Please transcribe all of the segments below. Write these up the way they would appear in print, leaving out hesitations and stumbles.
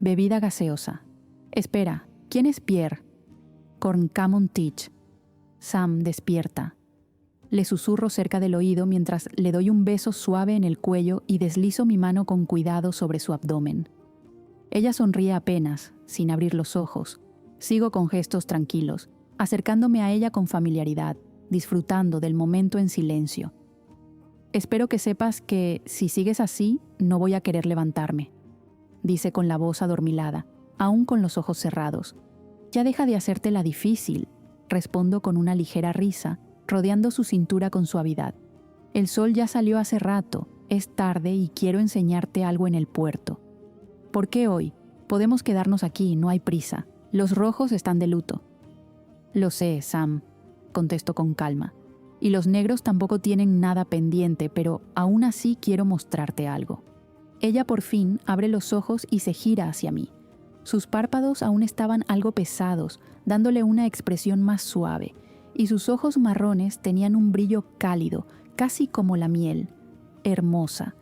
Bebida gaseosa. Espera, ¿quién es Pierre? Corncamon Teach. Sam, despierta. Le susurro cerca del oído mientras le doy un beso suave en el cuello y deslizo mi mano con cuidado sobre su abdomen. Ella sonríe apenas, sin abrir los ojos. Sigo con gestos tranquilos, acercándome a ella con familiaridad, disfrutando del momento en silencio. Espero que sepas que, si sigues así, no voy a querer levantarme, dice con la voz adormilada, aún con los ojos cerrados. Ya deja de hacértela difícil, respondo con una ligera risa, rodeando su cintura con suavidad. El sol ya salió hace rato, es tarde y quiero enseñarte algo en el puerto. ¿Por qué hoy? Podemos quedarnos aquí, no hay prisa. Los rojos están de luto. Lo sé, Sam, contesto con calma. Y los negros tampoco tienen nada pendiente, pero aún así quiero mostrarte algo. Ella por fin abre los ojos y se gira hacia mí. Sus párpados aún estaban algo pesados, dándole una expresión más suave, y sus ojos marrones tenían un brillo cálido, casi como la miel. Hermosa.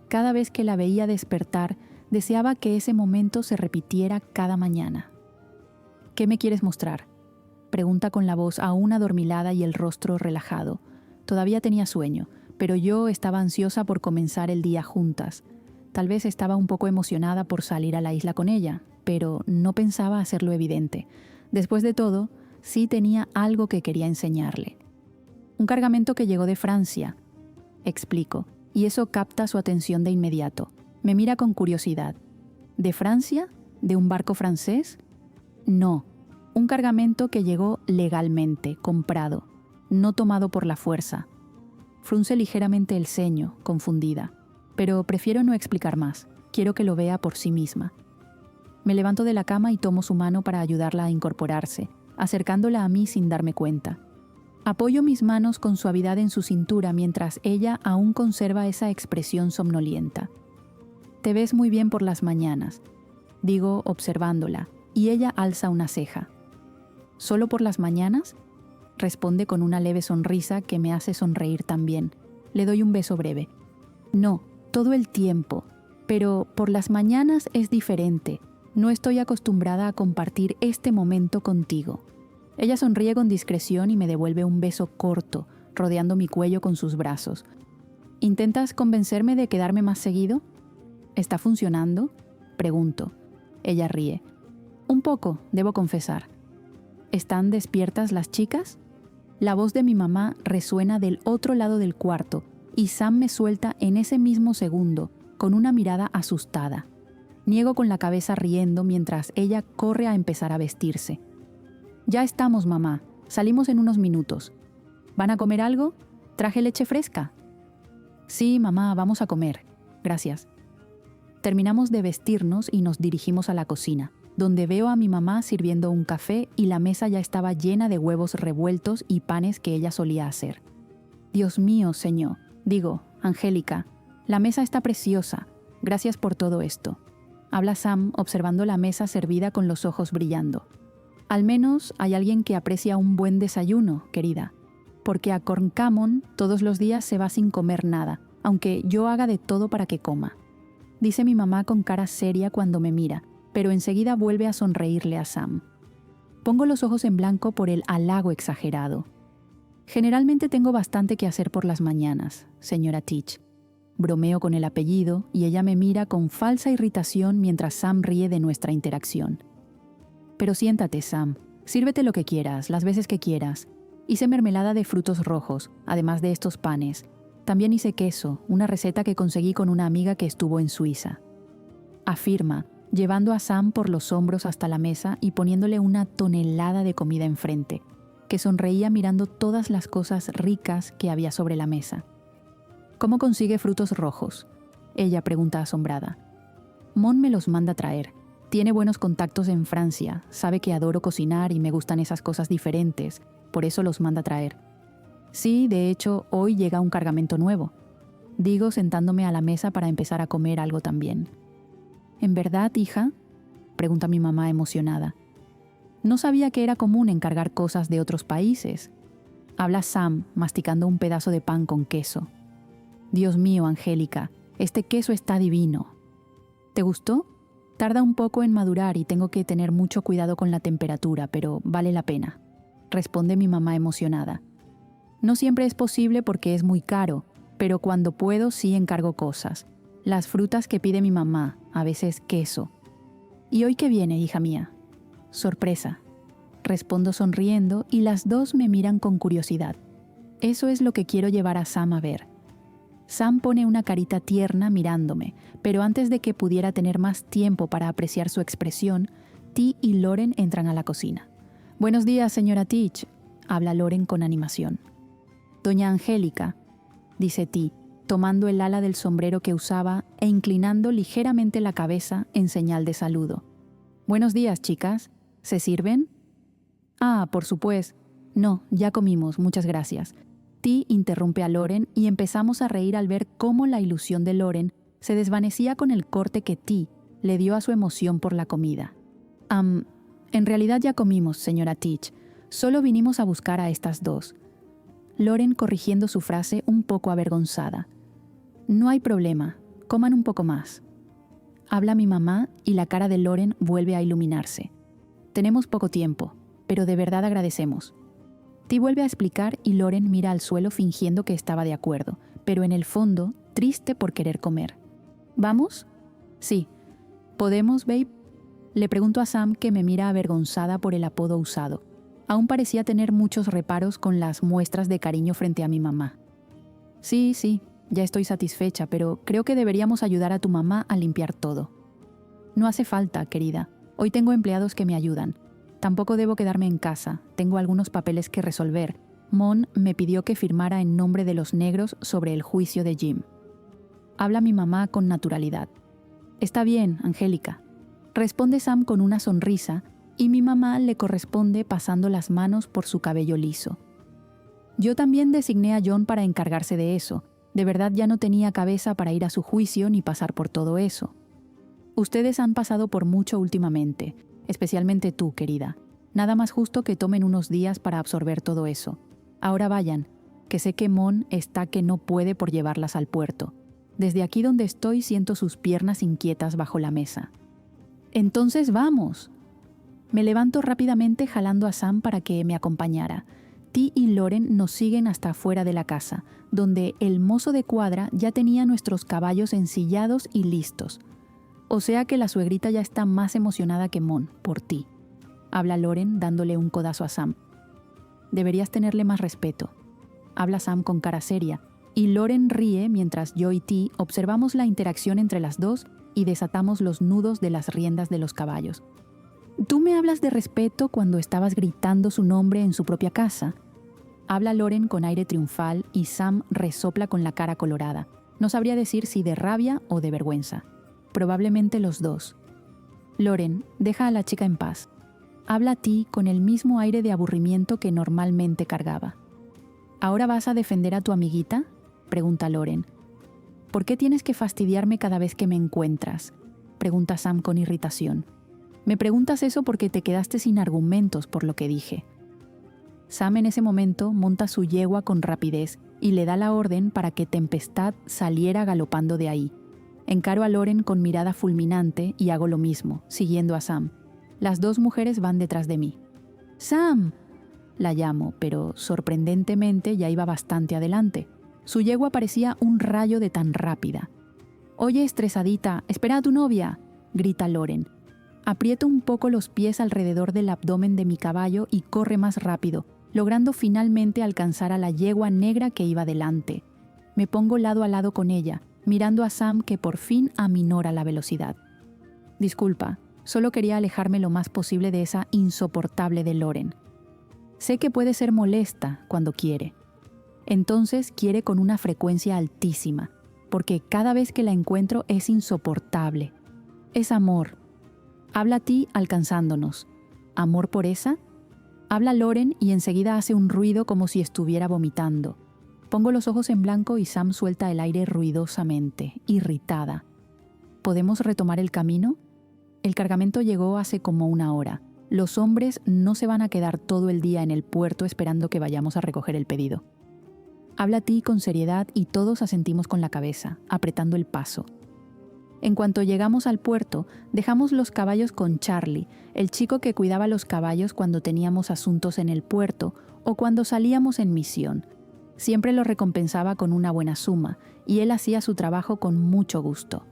Cada vez que la veía despertar, deseaba que ese momento se repitiera cada mañana. ¿Qué me quieres mostrar?, pregunta con la voz aún adormilada y el rostro relajado. Todavía tenía sueño, pero yo estaba ansiosa por comenzar el día juntas. Tal vez estaba un poco emocionada por salir a la isla con ella, pero no pensaba hacerlo evidente. Después de todo, sí tenía algo que quería enseñarle. Un cargamento que llegó de Francia, explico, y eso capta su atención de inmediato. Me mira con curiosidad. ¿De Francia? ¿De un barco francés? No, un cargamento que llegó legalmente, comprado, no tomado por la fuerza. Frunce ligeramente el ceño, confundida, pero prefiero no explicar más. Quiero que lo vea por sí misma. Me levanto de la cama y tomo su mano para ayudarla a incorporarse, acercándola a mí sin darme cuenta. Apoyo mis manos con suavidad en su cintura mientras ella aún conserva esa expresión somnolienta. Te ves muy bien por las mañanas, digo observándola, y ella alza una ceja. ¿Solo por las mañanas?, responde con una leve sonrisa que me hace sonreír también. Le doy un beso breve. No, todo el tiempo, pero por las mañanas es diferente. No estoy acostumbrada a compartir este momento contigo. Ella sonríe con discreción y me devuelve un beso corto, rodeando mi cuello con sus brazos. ¿Intentas convencerme de quedarme más seguido? ¿Está funcionando?, pregunto. Ella ríe. Un poco, debo confesar. ¿Están despiertas las chicas? La voz de mi mamá resuena del otro lado del cuarto y Sam me suelta en ese mismo segundo, con una mirada asustada. Niego con la cabeza riendo mientras ella corre a empezar a vestirse. Ya estamos, mamá. Salimos en unos minutos. ¿Van a comer algo? ¿Traje leche fresca? Sí, mamá, vamos a comer. Gracias. Terminamos de vestirnos y nos dirigimos a la cocina, donde veo a mi mamá sirviendo un café y la mesa ya estaba llena de huevos revueltos y panes que ella solía hacer. Dios mío, señor. Digo, Angélica, la mesa está preciosa. Gracias por todo esto. Habla Sam observando la mesa servida con los ojos brillando. Al menos hay alguien que aprecia un buen desayuno, querida. Porque a Corncamon todos los días se va sin comer nada, aunque yo haga de todo para que coma. Dice mi mamá con cara seria cuando me mira, pero enseguida vuelve a sonreírle a Sam. Pongo los ojos en blanco por el halago exagerado. Generalmente tengo bastante que hacer por las mañanas, señora Teach. Bromeo con el apellido y ella me mira con falsa irritación mientras Sam ríe de nuestra interacción. Pero siéntate, Sam. Sírvete lo que quieras, las veces que quieras. Hice mermelada de frutos rojos, además de estos panes. También hice queso, una receta que conseguí con una amiga que estuvo en Suiza. Afirma, llevando a Sam por los hombros hasta la mesa y poniéndole una tonelada de comida enfrente, que sonreía mirando todas las cosas ricas que había sobre la mesa. ¿Cómo consigue frutos rojos?, ella pregunta asombrada. Mon me los manda traer. Tiene buenos contactos en Francia, sabe que adoro cocinar y me gustan esas cosas diferentes, por eso los manda traer. Sí, de hecho, hoy llega un cargamento nuevo. Digo sentándome a la mesa para empezar a comer algo también. ¿En verdad, hija?, pregunta mi mamá emocionada. No sabía que era común encargar cosas de otros países. Habla Sam, masticando un pedazo de pan con queso. Dios mío, Angélica, este queso está divino. ¿Te gustó?, Tarda un poco en madurar y tengo que tener mucho cuidado con la temperatura, pero vale la pena, responde mi mamá emocionada. No siempre es posible porque es muy caro, pero cuando puedo sí encargo cosas. Las frutas que pide mi mamá, a veces queso. ¿Y hoy qué viene, hija mía? Sorpresa. Respondo sonriendo y las dos me miran con curiosidad. Eso es lo que quiero llevar a Sam a ver. Sam pone una carita tierna mirándome, pero antes de que pudiera tener más tiempo para apreciar su expresión, T y Loren entran a la cocina. «Buenos días, señora Teach», habla Loren con animación. «Doña Angélica», dice T, tomando el ala del sombrero que usaba e inclinando ligeramente la cabeza en señal de saludo. «Buenos días, chicas. ¿Se sirven?» «Ah, por supuesto. No, ya comimos, muchas gracias». T interrumpe a Loren y empezamos a reír al ver cómo la ilusión de Loren se desvanecía con el corte que T le dio a su emoción por la comida. En realidad ya comimos, señora Teach. Solo vinimos a buscar a estas dos. Loren corrigiendo su frase un poco avergonzada. No hay problema, coman un poco más. Habla mi mamá y la cara de Loren vuelve a iluminarse. Tenemos poco tiempo, pero de verdad agradecemos. T vuelve a explicar y Loren mira al suelo fingiendo que estaba de acuerdo, pero en el fondo, triste por querer comer. ¿Vamos? Sí. ¿Podemos, babe? Le pregunto a Sam, que me mira avergonzada por el apodo usado. Aún parecía tener muchos reparos con las muestras de cariño frente a mi mamá. Sí, ya estoy satisfecha, pero creo que deberíamos ayudar a tu mamá a limpiar todo. No hace falta, querida. Hoy tengo empleados que me ayudan. Tampoco debo quedarme en casa, tengo algunos papeles que resolver. Mon me pidió que firmara en nombre de los negros sobre el juicio de Jim. Habla mi mamá con naturalidad. Está bien, Angélica. Responde Sam con una sonrisa y mi mamá le corresponde pasando las manos por su cabello liso. Yo también designé a John para encargarse de eso. De verdad ya no tenía cabeza para ir a su juicio ni pasar por todo eso. Ustedes han pasado por mucho últimamente. Especialmente tú, querida. Nada más justo que tomen unos días para absorber todo eso. Ahora vayan, que sé que Mon está que no puede por llevarlas al puerto. Desde aquí donde estoy siento sus piernas inquietas bajo la mesa. Entonces vamos. Me levanto rápidamente jalando a Sam para que me acompañara. T y Loren nos siguen hasta afuera de la casa, donde el mozo de cuadra ya tenía nuestros caballos ensillados y listos. O sea que la suegrita ya está más emocionada que Mon, por ti. Habla Loren dándole un codazo a Sam. Deberías tenerle más respeto. Habla Sam con cara seria, y Loren ríe mientras yo y T observamos la interacción entre las dos y desatamos los nudos de las riendas de los caballos. ¿Tú me hablas de respeto cuando estabas gritando su nombre en su propia casa? Habla Loren con aire triunfal y Sam resopla con la cara colorada. No sabría decir si de rabia o de vergüenza. Probablemente los dos. Loren, deja a la chica en paz. Habla a T con el mismo aire de aburrimiento que normalmente cargaba. ¿Ahora vas a defender a tu amiguita?, pregunta Loren. ¿Por qué tienes que fastidiarme cada vez que me encuentras?, pregunta Sam con irritación. Me preguntas eso porque te quedaste sin argumentos por lo que dije. Sam en ese momento monta su yegua con rapidez y le da la orden para que Tempestad saliera galopando de ahí. Encaro a Loren con mirada fulminante y hago lo mismo, siguiendo a Sam. Las dos mujeres van detrás de mí. ¡Sam!, la llamo, pero sorprendentemente ya iba bastante adelante. Su yegua parecía un rayo de tan rápida. «Oye, estresadita, espera a tu novia», grita Loren. Aprieto un poco los pies alrededor del abdomen de mi caballo y corre más rápido, logrando finalmente alcanzar a la yegua negra que iba delante. Me pongo lado a lado con ella, mirando a Sam, que por fin aminora la velocidad. Disculpa, solo quería alejarme lo más posible de esa insoportable de Loren. Sé que puede ser molesta cuando quiere. Entonces quiere con una frecuencia altísima, porque cada vez que la encuentro es insoportable. Es amor. Habla a ti alcanzándonos. ¿Amor por esa? Habla Loren y enseguida hace un ruido como si estuviera vomitando. Pongo los ojos en blanco y Sam suelta el aire ruidosamente, irritada. ¿Podemos retomar el camino? El cargamento llegó hace como una hora. Los hombres no se van a quedar todo el día en el puerto esperando que vayamos a recoger el pedido. Habla a ti con seriedad y todos asentimos con la cabeza, apretando el paso. En cuanto llegamos al puerto, dejamos los caballos con Charlie, el chico que cuidaba los caballos cuando teníamos asuntos en el puerto o cuando salíamos en misión. Siempre lo recompensaba con una buena suma, y él hacía su trabajo con mucho gusto.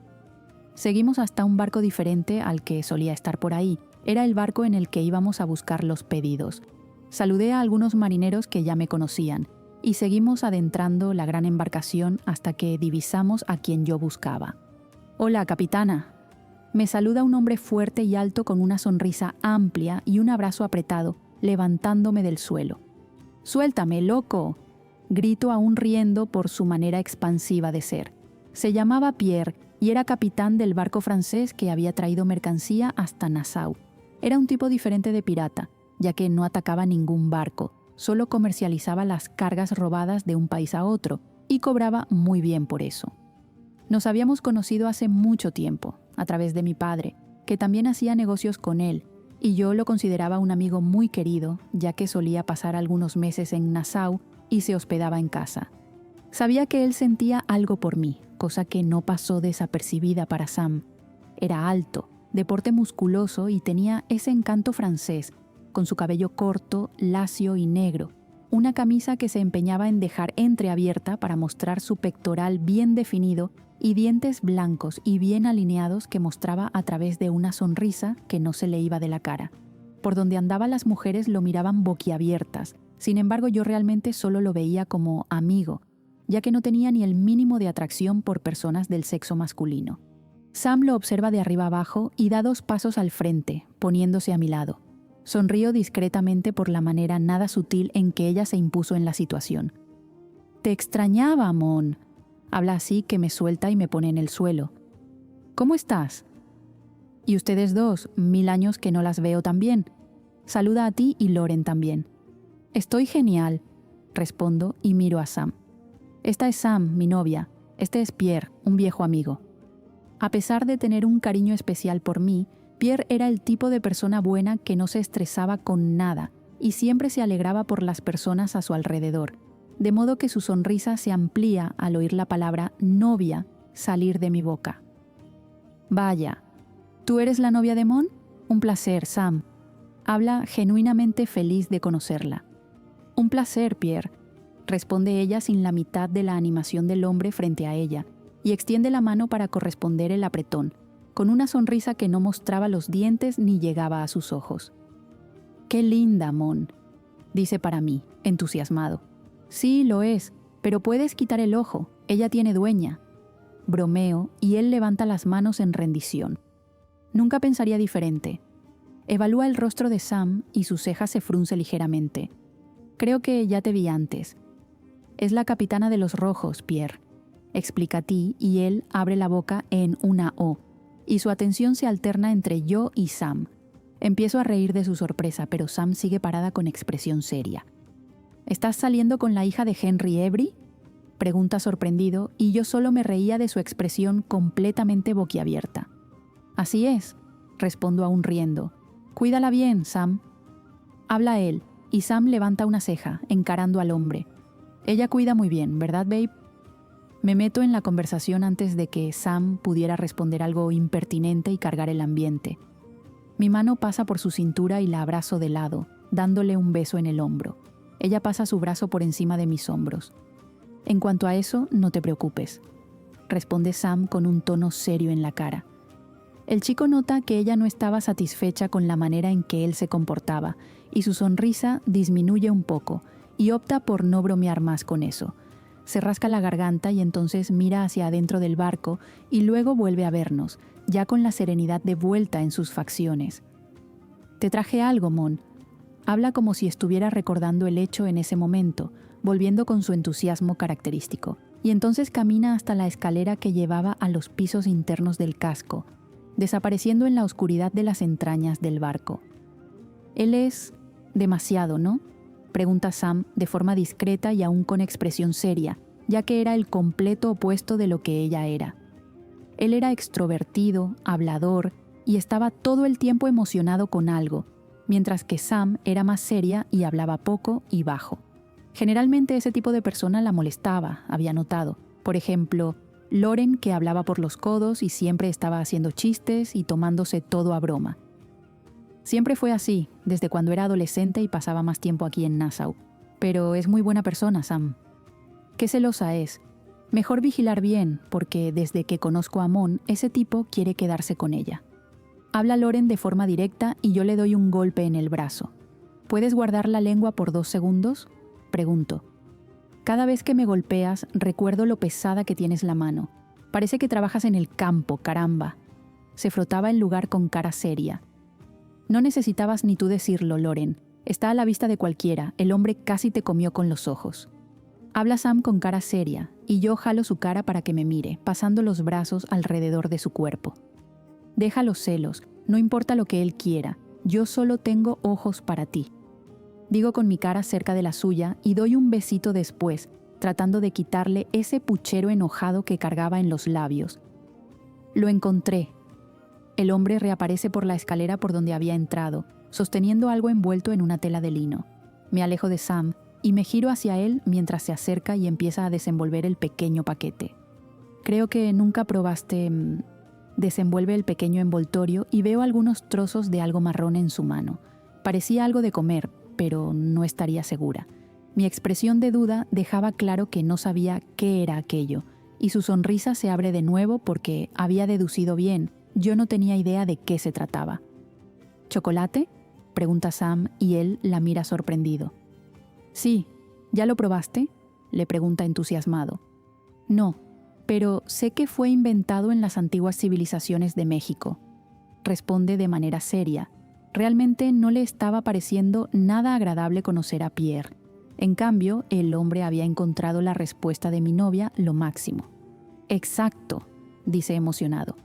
Seguimos hasta un barco diferente al que solía estar por ahí. Era el barco en el que íbamos a buscar los pedidos. Saludé a algunos marineros que ya me conocían, y seguimos adentrando la gran embarcación hasta que divisamos a quien yo buscaba. «Hola, capitana». Me saluda un hombre fuerte y alto con una sonrisa amplia y un abrazo apretado, levantándome del suelo. «¡Suéltame, loco!», grito aún riendo por su manera expansiva de ser. Se llamaba Pierre y era capitán del barco francés que había traído mercancía hasta Nassau. Era un tipo diferente de pirata, ya que no atacaba ningún barco, solo comercializaba las cargas robadas de un país a otro y cobraba muy bien por eso. Nos habíamos conocido hace mucho tiempo, a través de mi padre, que también hacía negocios con él, y yo lo consideraba un amigo muy querido, ya que solía pasar algunos meses en Nassau y se hospedaba en casa. Sabía que él sentía algo por mí, cosa que no pasó desapercibida para Sam. Era alto, de porte musculoso y tenía ese encanto francés, con su cabello corto, lacio y negro, una camisa que se empeñaba en dejar entreabierta para mostrar su pectoral bien definido y dientes blancos y bien alineados que mostraba a través de una sonrisa que no se le iba de la cara. Por donde andaba las mujeres lo miraban boquiabiertas, sin embargo yo realmente solo lo veía como amigo, ya que no tenía ni el mínimo de atracción por personas del sexo masculino. Sam lo observa de arriba abajo y da 2 pasos al frente, poniéndose a mi lado. Sonrío discretamente por la manera nada sutil en que ella se impuso en la situación. «Te extrañaba, Mon». Habla así que me suelta y me pone en el suelo. «¿Cómo estás?» «Y ustedes dos, 1000 años que no las veo tan bien. Saluda a ti y Loren también». «Estoy genial», respondo y miro a Sam. «Esta es Sam, mi novia. Este es Pierre, un viejo amigo». A pesar de tener un cariño especial por mí, Pierre era el tipo de persona buena que no se estresaba con nada y siempre se alegraba por las personas a su alrededor, de modo que su sonrisa se amplía al oír la palabra novia salir de mi boca. «Vaya, ¿tú eres la novia de Mon? Un placer, Sam». Habla genuinamente feliz de conocerla. «Un placer, Pierre», responde ella sin la mitad de la animación del hombre frente a ella, y extiende la mano para corresponder el apretón, con una sonrisa que no mostraba los dientes ni llegaba a sus ojos. «Qué linda, Mon», dice para mí, entusiasmado. «Sí, lo es, pero puedes quitar el ojo, ella tiene dueña». Bromeo y él levanta las manos en rendición. Nunca pensaría diferente. Evalúa el rostro de Sam y su ceja se frunce ligeramente. «Creo que ya te vi antes». «Es la capitana de los rojos, Pierre», explica a ti, y él abre la boca en una O, y su atención se alterna entre yo y Sam. Empiezo a reír de su sorpresa, pero Sam sigue parada con expresión seria. «¿Estás saliendo con la hija de Henry Avery?», pregunta sorprendido, y yo solo me reía de su expresión completamente boquiabierta. «Así es», respondo aún riendo. «Cuídala bien, Sam». Habla él, y Sam levanta una ceja, encarando al hombre. «Ella cuida muy bien, ¿verdad, babe?». Me meto en la conversación antes de que Sam pudiera responder algo impertinente y cargar el ambiente. Mi mano pasa por su cintura y la abrazo de lado, dándole un beso en el hombro. Ella pasa su brazo por encima de mis hombros. «En cuanto a eso, no te preocupes», responde Sam con un tono serio en la cara. El chico nota que ella no estaba satisfecha con la manera en que él se comportaba, y su sonrisa disminuye un poco, y opta por no bromear más con eso. Se rasca la garganta y entonces mira hacia adentro del barco y luego vuelve a vernos, ya con la serenidad de vuelta en sus facciones. «Te traje algo, Mon». Habla como si estuviera recordando el hecho en ese momento, volviendo con su entusiasmo característico, y entonces camina hasta la escalera que llevaba a los pisos internos del casco, desapareciendo en la oscuridad de las entrañas del barco. «Él es demasiado, ¿no?», pregunta Sam de forma discreta y aún con expresión seria, ya que era el completo opuesto de lo que ella era. Él era extrovertido, hablador, y estaba todo el tiempo emocionado con algo, mientras que Sam era más seria y hablaba poco y bajo. Generalmente ese tipo de persona la molestaba, había notado. Por ejemplo, Loren, que hablaba por los codos y siempre estaba haciendo chistes y tomándose todo a broma. Siempre fue así, desde cuando era adolescente y pasaba más tiempo aquí en Nassau. Pero es muy buena persona, Sam. Qué celosa es. Mejor vigilar bien, porque desde que conozco a Mon, ese tipo quiere quedarse con ella. Habla Loren de forma directa y yo le doy un golpe en el brazo. ¿Puedes guardar la lengua por 2 segundos? Pregunto. Cada vez que me golpeas, recuerdo lo pesada que tienes la mano. Parece que trabajas en el campo, caramba. Se frotaba el lugar con cara seria. No necesitabas ni tú decirlo, Loren. Está a la vista de cualquiera, el hombre casi te comió con los ojos. Habla Sam con cara seria, y yo jalo su cara para que me mire, pasando los brazos alrededor de su cuerpo. Deja los celos, no importa lo que él quiera, yo solo tengo ojos para ti. Digo con mi cara cerca de la suya y doy un besito después, tratando de quitarle ese puchero enojado que cargaba en los labios. Lo encontré. El hombre reaparece por la escalera por donde había entrado, sosteniendo algo envuelto en una tela de lino. Me alejo de Sam y me giro hacia él mientras se acerca y empieza a desenvolver el pequeño paquete. Creo que nunca probaste... Desenvuelve el pequeño envoltorio y veo algunos trozos de algo marrón en su mano. Parecía algo de comer, pero no estaría segura. Mi expresión de duda dejaba claro que no sabía qué era aquello, y su sonrisa se abre de nuevo porque había deducido bien. Yo no tenía idea de qué se trataba. ¿Chocolate?, pregunta Sam y él la mira sorprendido. Sí, ¿ya lo probaste?, le pregunta entusiasmado. No, pero sé que fue inventado en las antiguas civilizaciones de México. Responde de manera seria. Realmente no le estaba pareciendo nada agradable conocer a Pierre. En cambio, el hombre había encontrado la respuesta de mi novia lo máximo. Exacto, dice emocionado.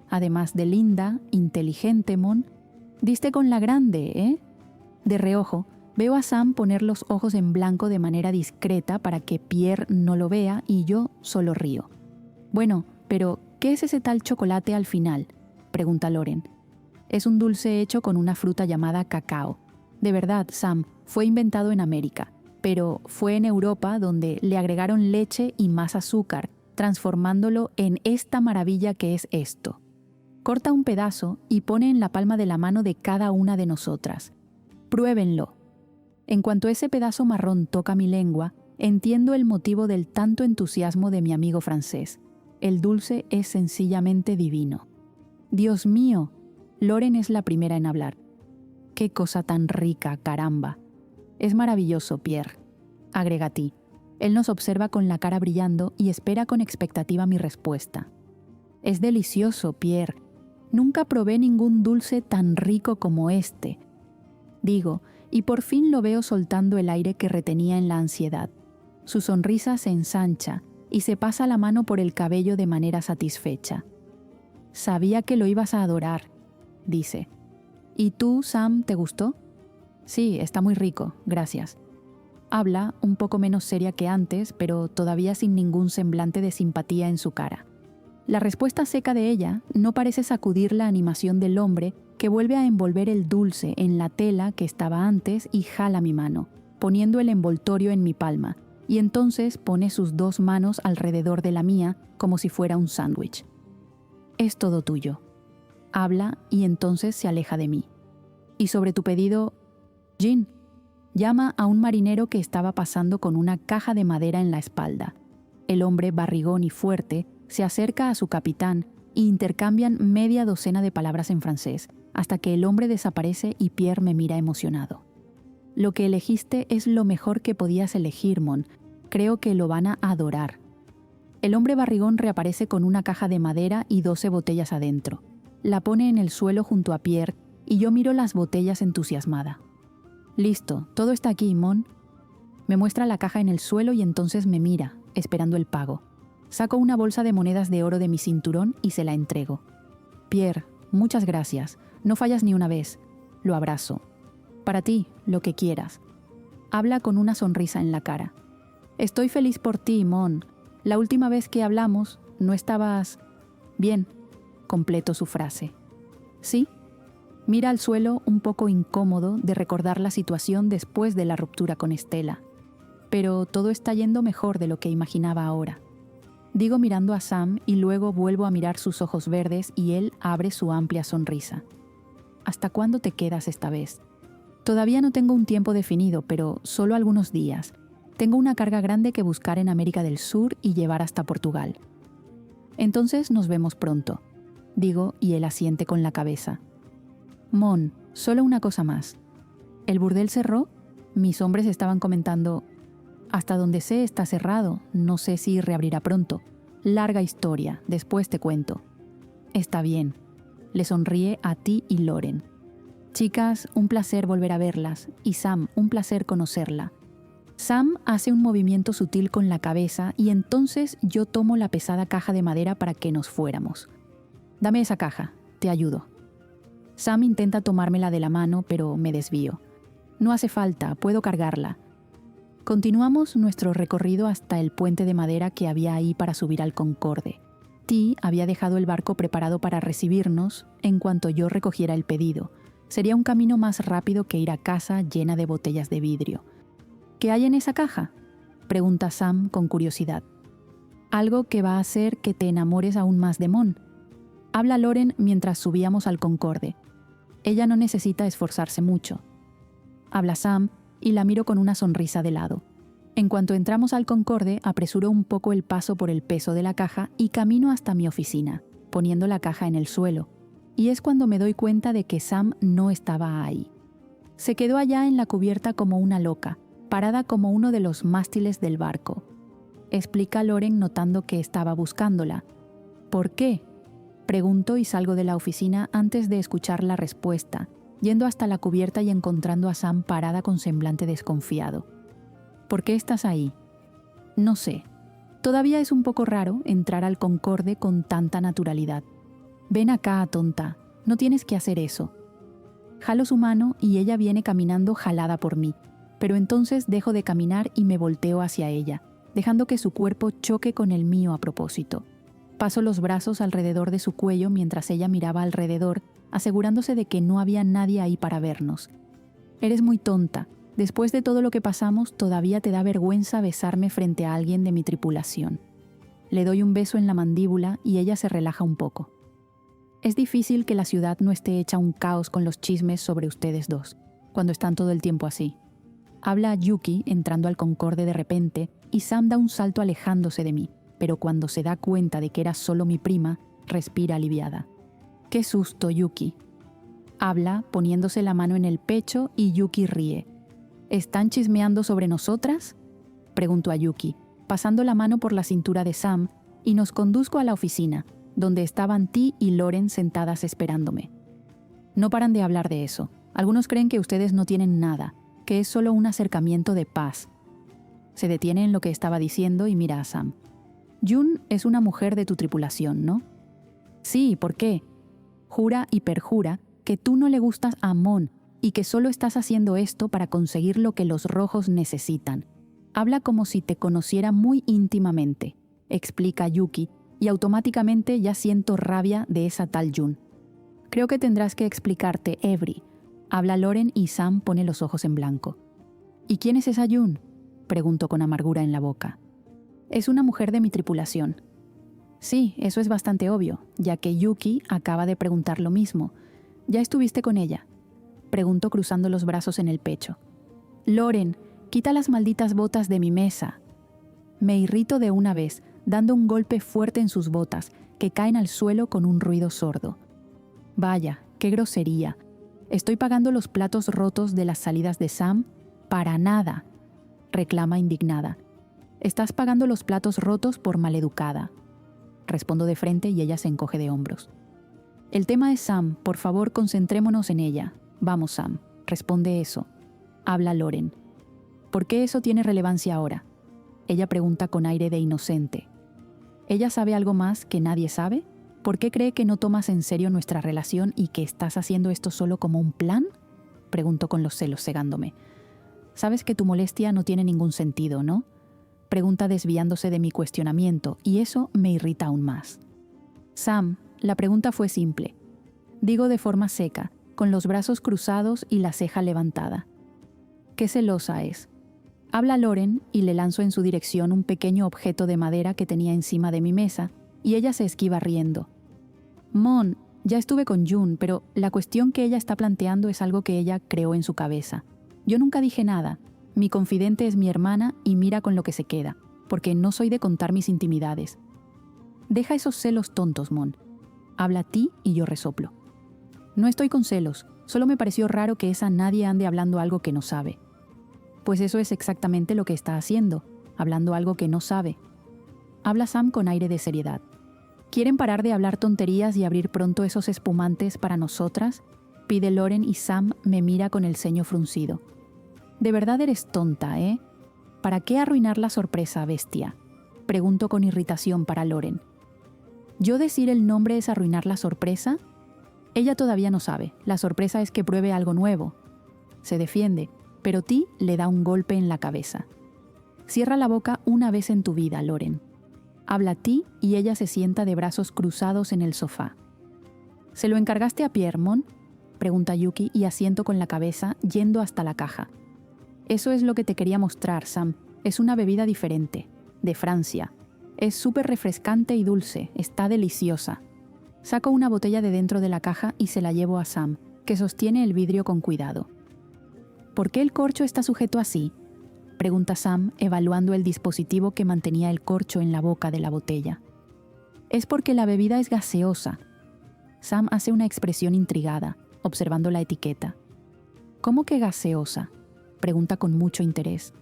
Además de linda, inteligente, Mon. Diste con la grande, ¿eh? De reojo, veo a Sam poner los ojos en blanco de manera discreta para que Pierre no lo vea y yo solo río. Bueno, pero ¿qué es ese tal chocolate al final?, pregunta Loren. Es un dulce hecho con una fruta llamada cacao. De verdad, Sam, fue inventado en América, pero fue en Europa donde le agregaron leche y más azúcar, transformándolo en esta maravilla que es esto. Corta un pedazo y pone en la palma de la mano de cada una de nosotras. Pruébenlo. En cuanto ese pedazo marrón toca mi lengua, entiendo el motivo del tanto entusiasmo de mi amigo francés. El dulce es sencillamente divino. Dios mío, Loren es la primera en hablar. Qué cosa tan rica, caramba. Es maravilloso, Pierre, agrega Ti. Él nos observa con la cara brillando y espera con expectativa mi respuesta. Es delicioso, Pierre. Nunca probé ningún dulce tan rico como este. Digo, y por fin lo veo soltando el aire que retenía en la ansiedad. Su sonrisa se ensancha y se pasa la mano por el cabello de manera satisfecha. Sabía que lo ibas a adorar, dice. ¿Y tú, Sam, te gustó? Sí, está muy rico, gracias. Habla, un poco menos seria que antes, pero todavía sin ningún semblante de simpatía en su cara. La respuesta seca de ella no parece sacudir la animación del hombre, que vuelve a envolver el dulce en la tela que estaba antes y jala mi mano, poniendo el envoltorio en mi palma, y entonces pone sus 2 manos alrededor de la mía como si fuera un sándwich. Es todo tuyo. Habla y entonces se aleja de mí. Y sobre tu pedido, Jean, llama a un marinero que estaba pasando con una caja de madera en la espalda. El hombre barrigón y fuerte se acerca a su capitán e intercambian media docena de palabras en francés, hasta que el hombre desaparece y Pierre me mira emocionado. Lo que elegiste es lo mejor que podías elegir, Mon. Creo que lo van a adorar. El hombre barrigón reaparece con una caja de madera y 12 botellas adentro. La pone en el suelo junto a Pierre y yo miro las botellas entusiasmada. Listo, todo está aquí, Mon. Me muestra la caja en el suelo y entonces me mira, esperando el pago. Saco una bolsa de monedas de oro de mi cinturón y se la entrego. Pierre, muchas gracias. No fallas ni una vez. Lo abrazo. Para ti, lo que quieras. Habla con una sonrisa en la cara. Estoy feliz por ti, Mon. La última vez que hablamos, no estabas... Bien, completo su frase. ¿Sí? Mira al suelo un poco incómodo de recordar la situación después de la ruptura con Estela. Pero todo está yendo mejor de lo que imaginaba ahora. Digo mirando a Sam y luego vuelvo a mirar sus ojos verdes y él abre su amplia sonrisa. ¿Hasta cuándo te quedas esta vez? Todavía no tengo un tiempo definido, pero solo algunos días. Tengo una carga grande que buscar en América del Sur y llevar hasta Portugal. Entonces nos vemos pronto, digo, y él asiente con la cabeza. Mon, solo una cosa más. ¿El burdel cerró? Mis hombres estaban comentando... Hasta donde sé está cerrado, no sé si reabrirá pronto. Larga historia, después te cuento. Está bien. Le sonríe a ti y Loren. Chicas, un placer volver a verlas, y Sam, un placer conocerla. Sam hace un movimiento sutil con la cabeza y entonces yo tomo la pesada caja de madera para que nos fuéramos. Dame esa caja, te ayudo. Sam intenta tomármela de la mano, pero me desvío. No hace falta, puedo cargarla. Continuamos nuestro recorrido hasta el puente de madera que había ahí para subir al Concorde. T había dejado el barco preparado para recibirnos en cuanto yo recogiera el pedido. Sería un camino más rápido que ir a casa llena de botellas de vidrio. ¿Qué hay en esa caja?, pregunta Sam con curiosidad. Algo que va a hacer que te enamores aún más de Mon. Habla Loren mientras subíamos al Concorde. Ella no necesita esforzarse mucho. Habla Sam y la miro con una sonrisa de lado. En cuanto entramos al Concorde, apresuro un poco el paso por el peso de la caja y camino hasta mi oficina, poniendo la caja en el suelo. Y es cuando me doy cuenta de que Sam no estaba ahí. Se quedó allá en la cubierta como una loca, parada como uno de los mástiles del barco. Explica Loren notando que estaba buscándola. ¿Por qué?, pregunto y salgo de la oficina antes de escuchar la respuesta, yendo hasta la cubierta y encontrando a Sam parada con semblante desconfiado. ¿Por qué estás ahí? No sé. Todavía es un poco raro entrar al Concorde con tanta naturalidad. Ven acá, tonta. No tienes que hacer eso. Jalo su mano y ella viene caminando jalada por mí, pero entonces dejo de caminar y me volteo hacia ella, dejando que su cuerpo choque con el mío a propósito. Paso los brazos alrededor de su cuello mientras ella miraba alrededor, asegurándose de que no había nadie ahí para vernos. Eres muy tonta. Después de todo lo que pasamos, todavía te da vergüenza besarme frente a alguien de mi tripulación. Le doy un beso en la mandíbula y ella se relaja un poco. Es difícil que la ciudad no esté hecha un caos con los chismes sobre ustedes dos, cuando están todo el tiempo así. Habla Yuki entrando al Concorde de repente y Sam da un salto alejándose de mí, pero cuando se da cuenta de que era solo mi prima, respira aliviada. ¡Qué susto, Yuki! Habla poniéndose la mano en el pecho y Yuki ríe. ¿Están chismeando sobre nosotras?, pregunto a Yuki, pasando la mano por la cintura de Sam, y nos conduzco a la oficina, donde estaban T y Loren sentadas esperándome. No paran de hablar de eso. Algunos creen que ustedes no tienen nada, que es solo un acercamiento de paz. Se detiene en lo que estaba diciendo y mira a Sam. Jun es una mujer de tu tripulación, ¿no? Sí, ¿por qué? Jura y perjura que tú no le gustas a Mon y que solo estás haciendo esto para conseguir lo que los rojos necesitan. Habla como si te conociera muy íntimamente, explica Yuki, y automáticamente ya siento rabia de esa tal Jun. Creo que tendrás que explicarte, Every. Habla Loren y Sam pone los ojos en blanco. ¿Y quién es esa Jun?, pregunto con amargura en la boca. Es una mujer de mi tripulación. Sí, eso es bastante obvio, ya que Yuki acaba de preguntar lo mismo. ¿Ya estuviste con ella?, pregunto cruzando los brazos en el pecho. Loren, quita las malditas botas de mi mesa. Me irrito de una vez, dando un golpe fuerte en sus botas, que caen al suelo con un ruido sordo. Vaya, qué grosería. Estoy pagando los platos rotos de las salidas de Sam para nada, reclama indignada. Estás pagando los platos rotos por maleducada. Respondo de frente y ella se encoge de hombros. El tema es Sam, por favor concentrémonos en ella. Vamos, Sam, responde eso. Habla Loren. ¿Por qué eso tiene relevancia ahora?, ella pregunta con aire de inocente. ¿Ella sabe algo más que nadie sabe? ¿Por qué cree que no tomas en serio nuestra relación y que estás haciendo esto solo como un plan?, pregunto con los celos cegándome. Sabes que tu molestia no tiene ningún sentido, ¿no?, pregunta desviándose de mi cuestionamiento, y eso me irrita aún más. Sam, la pregunta fue simple. Digo de forma seca, con los brazos cruzados y la ceja levantada. ¿Qué celosa es? Habla Loren y le lanzo en su dirección un pequeño objeto de madera que tenía encima de mi mesa, y ella se esquiva riendo. Mon, ya estuve con June, pero la cuestión que ella está planteando es algo que ella creó en su cabeza. Yo nunca dije nada. Mi confidente es mi hermana y mira con lo que se queda, porque no soy de contar mis intimidades. Deja esos celos tontos, Mon. Habla a ti y yo resoplo. No estoy con celos, solo me pareció raro que esa nadie ande hablando algo que no sabe. Pues eso es exactamente lo que está haciendo, hablando algo que no sabe. Habla Sam con aire de seriedad. ¿Quieren parar de hablar tonterías y abrir pronto esos espumantes para nosotras? Pide Loren y Sam me mira con el ceño fruncido. De verdad eres tonta, ¿eh? ¿Para qué arruinar la sorpresa, bestia? Pregunto con irritación para Loren. ¿Yo decir el nombre es arruinar la sorpresa? Ella todavía no sabe. La sorpresa es que pruebe algo nuevo. Se defiende, pero Ti le da un golpe en la cabeza. Cierra la boca una vez en tu vida, Loren. Habla Ti y ella se sienta de brazos cruzados en el sofá. ¿Se lo encargaste a Pierre, Mon? Pregunta Yuki y asiento con la cabeza yendo hasta la caja. Eso es lo que te quería mostrar, Sam. Es una bebida diferente, de Francia. Es súper refrescante y dulce, está deliciosa. Saco una botella de dentro de la caja y se la llevo a Sam, que sostiene el vidrio con cuidado. ¿Por qué el corcho está sujeto así? Pregunta Sam, evaluando el dispositivo que mantenía el corcho en la boca de la botella. Es porque la bebida es gaseosa. Sam hace una expresión intrigada, observando la etiqueta. ¿Cómo que gaseosa? Pregunta con mucho interés.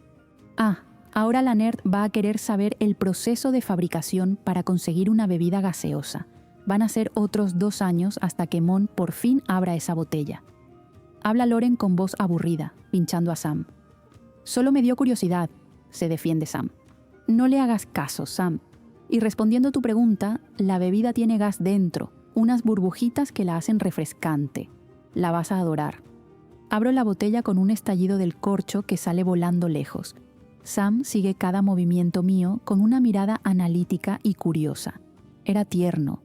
Ahora la nerd va a querer saber el proceso de fabricación para conseguir una bebida gaseosa. Van a ser otros 2 años hasta que Mon por fin abra esa botella. Habla Loren con voz aburrida, pinchando a Sam. Solo me dio curiosidad, se defiende Sam. No le hagas caso, Sam. Y respondiendo tu pregunta, la bebida tiene gas dentro, unas burbujitas que la hacen refrescante. La vas a adorar. Abro la botella con un estallido del corcho que sale volando lejos. Sam sigue cada movimiento mío con una mirada analítica y curiosa. Era tierno.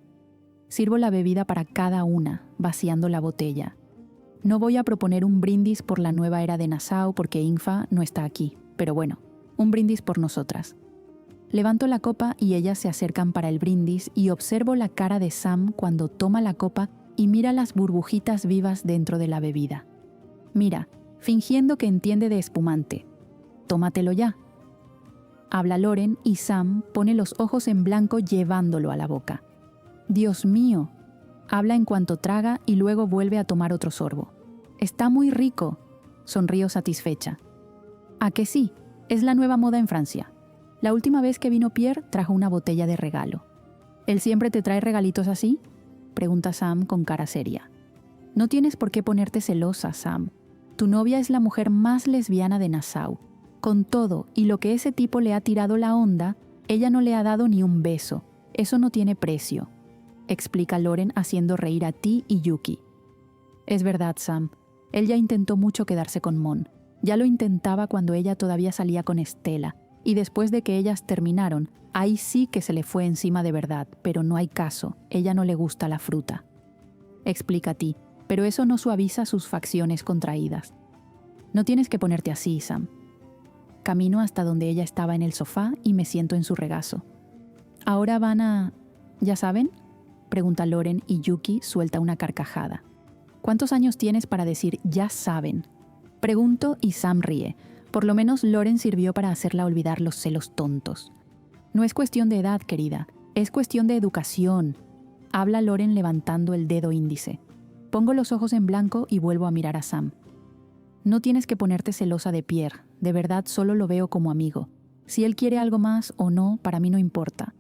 Sirvo la bebida para cada una, vaciando la botella. No voy a proponer un brindis por la nueva era de Nassau porque Infa no está aquí, pero bueno, un brindis por nosotras. Levanto la copa y ellas se acercan para el brindis y observo la cara de Sam cuando toma la copa y mira las burbujitas vivas dentro de la bebida. Mira, fingiendo que entiende de espumante. Tómatelo ya. Habla Loren y Sam pone los ojos en blanco llevándolo a la boca. Dios mío. Habla en cuanto traga y luego vuelve a tomar otro sorbo. Está muy rico. Sonrío satisfecha. ¿A que sí? Es la nueva moda en Francia. La última vez que vino Pierre trajo una botella de regalo. ¿Él siempre te trae regalitos así? Pregunta Sam con cara seria. No tienes por qué ponerte celosa, Sam. Tu novia es la mujer más lesbiana de Nassau. Con todo y lo que ese tipo le ha tirado la onda, ella no le ha dado ni un beso. Eso no tiene precio. Explica Loren haciendo reír a Ti y Yuki. Es verdad, Sam. Él ya intentó mucho quedarse con Mon. Ya lo intentaba cuando ella todavía salía con Estela. Y después de que ellas terminaron, ahí sí que se le fue encima de verdad, pero no hay caso. Ella no le gusta la fruta. Explica Ti, pero eso no suaviza sus facciones contraídas. No tienes que ponerte así, Sam. Camino hasta donde ella estaba en el sofá y me siento en su regazo. Ahora van a... ¿Ya saben? Pregunta Loren y Yuki suelta una carcajada. ¿Cuántos años tienes para decir ya saben? Pregunto y Sam ríe. Por lo menos Loren sirvió para hacerla olvidar los celos tontos. No es cuestión de edad, querida. Es cuestión de educación. Habla Loren levantando el dedo índice. Pongo los ojos en blanco y vuelvo a mirar a Sam. No tienes que ponerte celosa de Pierre. De verdad solo lo veo como amigo. Si él quiere algo más o no, para mí no importa.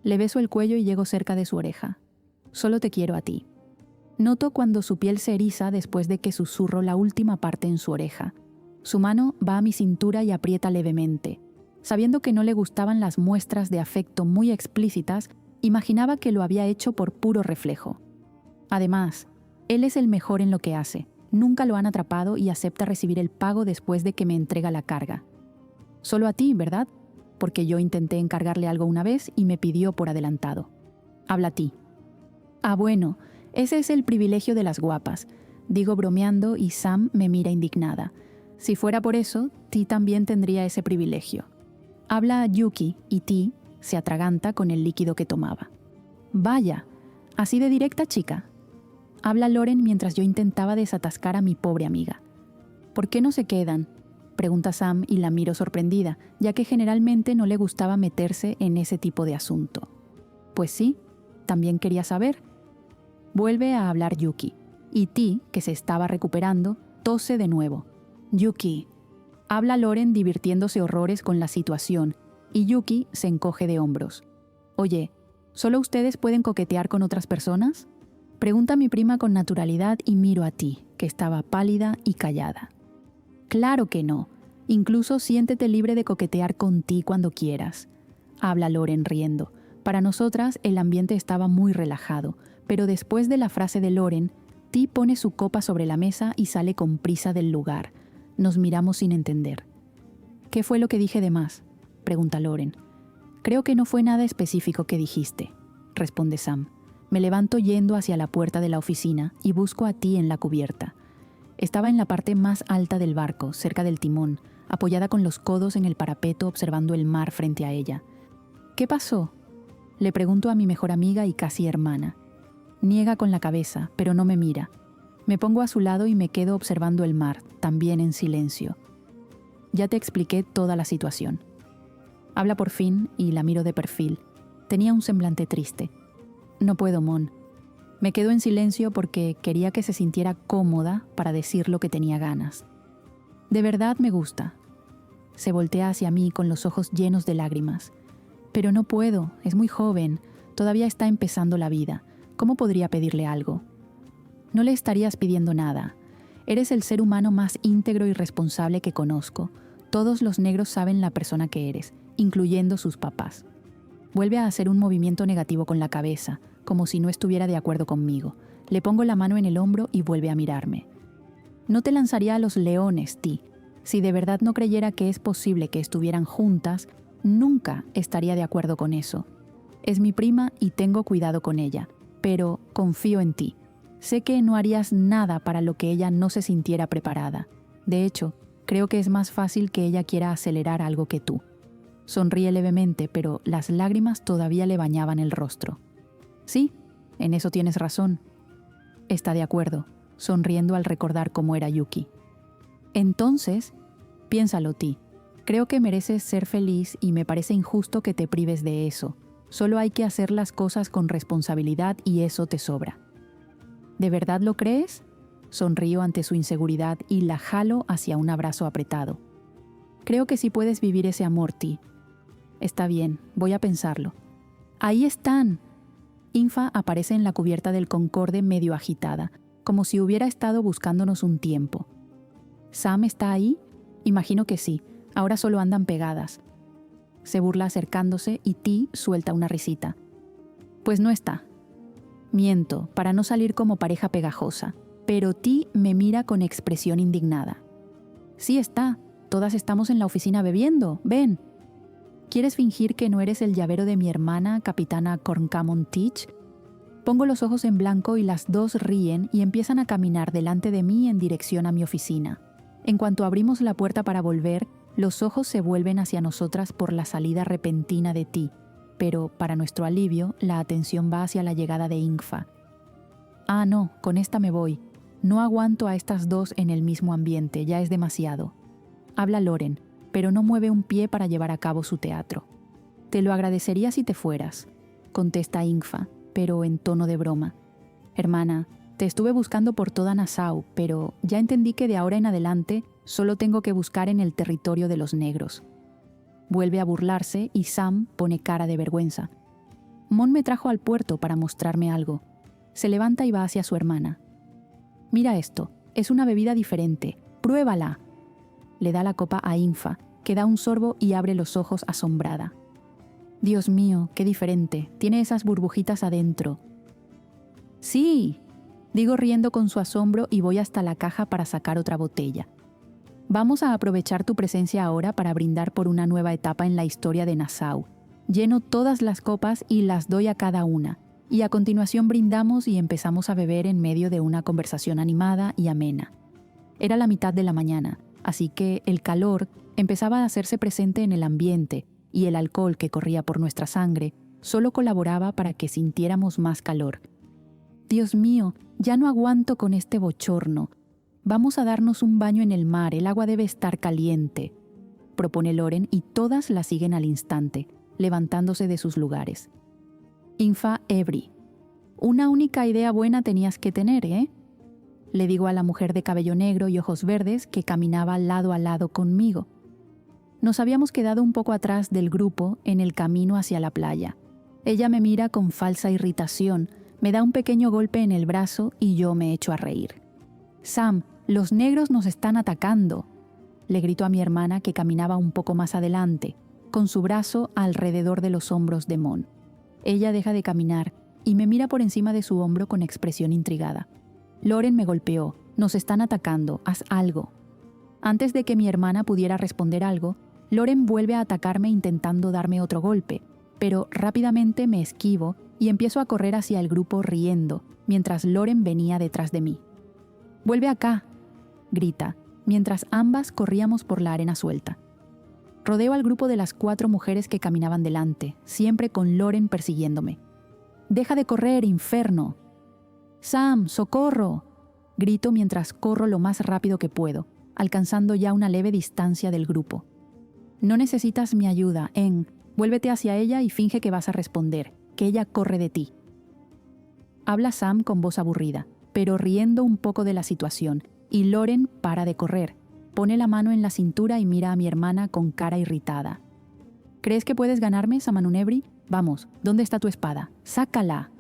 Le beso el cuello y llego cerca de su oreja. Solo te quiero a ti. Noto cuando su piel se eriza después de que susurro la última parte en su oreja. Su mano va a mi cintura y aprieta levemente. Sabiendo que no le gustaban las muestras de afecto muy explícitas, imaginaba que lo había hecho por puro reflejo. Además, él es el mejor en lo que hace. Nunca lo han atrapado y acepta recibir el pago después de que me entrega la carga. Solo a ti, ¿verdad? Porque yo intenté encargarle algo una vez y me pidió por adelantado. Habla a ti. Bueno, ese es el privilegio de las guapas, digo bromeando y Sam me mira indignada. Si fuera por eso, Ti también tendría ese privilegio. Habla a Yuki y Ti se atraganta con el líquido que tomaba. Vaya, así de directa, chica. Habla Loren mientras yo intentaba desatascar a mi pobre amiga. ¿Por qué no se quedan?, pregunta Sam y la miro sorprendida, ya que generalmente no le gustaba meterse en ese tipo de asunto. Pues sí, también quería saber. Vuelve a hablar Yuki, y Ti, que se estaba recuperando, tose de nuevo. Yuki. Habla Loren divirtiéndose horrores con la situación, y Yuki se encoge de hombros. Oye, ¿solo ustedes pueden coquetear con otras personas?, pregunta mi prima con naturalidad y miro a Ti, que estaba pálida y callada. Claro que no. Incluso siéntete libre de coquetear con Ti cuando quieras. Habla Loren riendo. Para nosotras el ambiente estaba muy relajado, pero después de la frase de Loren, Ti pone su copa sobre la mesa y sale con prisa del lugar. Nos miramos sin entender. ¿Qué fue lo que dije de más?, pregunta Loren. Creo que no fue nada específico que dijiste, responde Sam. Me levanto yendo hacia la puerta de la oficina y busco a Ti en la cubierta. Estaba en la parte más alta del barco, cerca del timón, apoyada con los codos en el parapeto observando el mar frente a ella. ¿Qué pasó?, le pregunto a mi mejor amiga y casi hermana. Niega con la cabeza, pero no me mira. Me pongo a su lado y me quedo observando el mar, también en silencio. Ya te expliqué toda la situación. Habla por fin y la miro de perfil. Tenía un semblante triste. No puedo, Mon. Me quedo en silencio porque quería que se sintiera cómoda para decir lo que tenía ganas. De verdad me gusta. Se voltea hacia mí con los ojos llenos de lágrimas. Pero no puedo, es muy joven, todavía está empezando la vida. ¿Cómo podría pedirle algo? No le estarías pidiendo nada. Eres el ser humano más íntegro y responsable que conozco. Todos los negros saben la persona que eres, incluyendo sus papás. Vuelve a hacer un movimiento negativo con la cabeza, como si no estuviera de acuerdo conmigo. Le pongo la mano en el hombro y vuelve a mirarme. No te lanzaría a los leones, Ti. Si de verdad no creyera que es posible que estuvieran juntas, nunca estaría de acuerdo con eso. Es mi prima y tengo cuidado con ella, pero confío en ti. Sé que no harías nada para lo que ella no se sintiera preparada. De hecho, creo que es más fácil que ella quiera acelerar algo que tú. Sonríe levemente, pero las lágrimas todavía le bañaban el rostro. Sí, en eso tienes razón. Está de acuerdo, sonriendo al recordar cómo era Yuki. Entonces, piénsalo, Ti. Creo que mereces ser feliz y me parece injusto que te prives de eso. Solo hay que hacer las cosas con responsabilidad y eso te sobra. ¿De verdad lo crees? Sonrío ante su inseguridad y la jalo hacia un abrazo apretado. Creo que sí puedes vivir ese amor, Ti. Está bien, voy a pensarlo. ¡Ahí están! Infa aparece en la cubierta del Concorde medio agitada, como si hubiera estado buscándonos un tiempo. ¿Sam está ahí? Imagino que sí, ahora solo andan pegadas. Se burla acercándose y Ti suelta una risita. Pues no está. Miento, para no salir como pareja pegajosa, pero Ti me mira con expresión indignada. Sí está, todas estamos en la oficina bebiendo, ven. ¿Quieres fingir que no eres el llavero de mi hermana, capitana Corncamon Teach? Pongo los ojos en blanco y las dos ríen y empiezan a caminar delante de mí en dirección a mi oficina. En cuanto abrimos la puerta para volver, los ojos se vuelven hacia nosotras por la salida repentina de Ti, pero, para nuestro alivio, la atención va hacia la llegada de Infa. Ah, no, con esta me voy. No aguanto a estas dos en el mismo ambiente, ya es demasiado. Habla Loren, pero no mueve un pie para llevar a cabo su teatro. Te lo agradecería si te fueras, contesta Infa, pero en tono de broma. Hermana, te estuve buscando por toda Nassau, pero ya entendí que de ahora en adelante solo tengo que buscar en el territorio de los negros. Vuelve a burlarse y Sam pone cara de vergüenza. Mon me trajo al puerto para mostrarme algo. Se levanta y va hacia su hermana. Mira esto, es una bebida diferente, pruébala. Le da la copa a Infa, que da un sorbo y abre los ojos asombrada. Dios mío, qué diferente, tiene esas burbujitas adentro. Sí, digo riendo con su asombro y voy hasta la caja para sacar otra botella. Vamos a aprovechar tu presencia ahora para brindar por una nueva etapa en la historia de Nassau. Lleno todas las copas y las doy a cada una, y a continuación brindamos y empezamos a beber en medio de una conversación animada y amena. Era la mitad de la mañana, así que el calor empezaba a hacerse presente en el ambiente y el alcohol que corría por nuestra sangre solo colaboraba para que sintiéramos más calor. Dios mío, ya no aguanto con este bochorno. Vamos a darnos un baño en el mar, el agua debe estar caliente, propone Loren y todas la siguen al instante, levantándose de sus lugares. Infa Ebri. Una única idea buena tenías que tener, ¿eh? Le digo a la mujer de cabello negro y ojos verdes que caminaba lado a lado conmigo. Nos habíamos quedado un poco atrás del grupo en el camino hacia la playa. Ella me mira con falsa irritación, me da un pequeño golpe en el brazo y yo me echo a reír. Sam, los negros nos están atacando, le grito a mi hermana que caminaba un poco más adelante, con su brazo alrededor de los hombros de Mon. Ella deja de caminar y me mira por encima de su hombro con expresión intrigada. Loren me golpeó, nos están atacando, haz algo. Antes de que mi hermana pudiera responder algo, Loren vuelve a atacarme intentando darme otro golpe, pero rápidamente me esquivo y empiezo a correr hacia el grupo riendo, mientras Loren venía detrás de mí. «¡Vuelve acá!», grita, mientras ambas corríamos por la arena suelta. Rodeo al grupo de las 4 mujeres que caminaban delante, siempre con Loren persiguiéndome. «¡Deja de correr, inferno!». «¡Sam, socorro!», grito mientras corro lo más rápido que puedo, alcanzando ya una leve distancia del grupo. «No necesitas mi ayuda, En. Vuélvete hacia ella y finge que vas a responder, que ella corre de ti». Habla Sam con voz aburrida, pero riendo un poco de la situación, y Loren para de correr, pone la mano en la cintura y mira a mi hermana con cara irritada. «¿Crees que puedes ganarme, Samanunebri? Vamos, ¿dónde está tu espada? ¡Sácala!».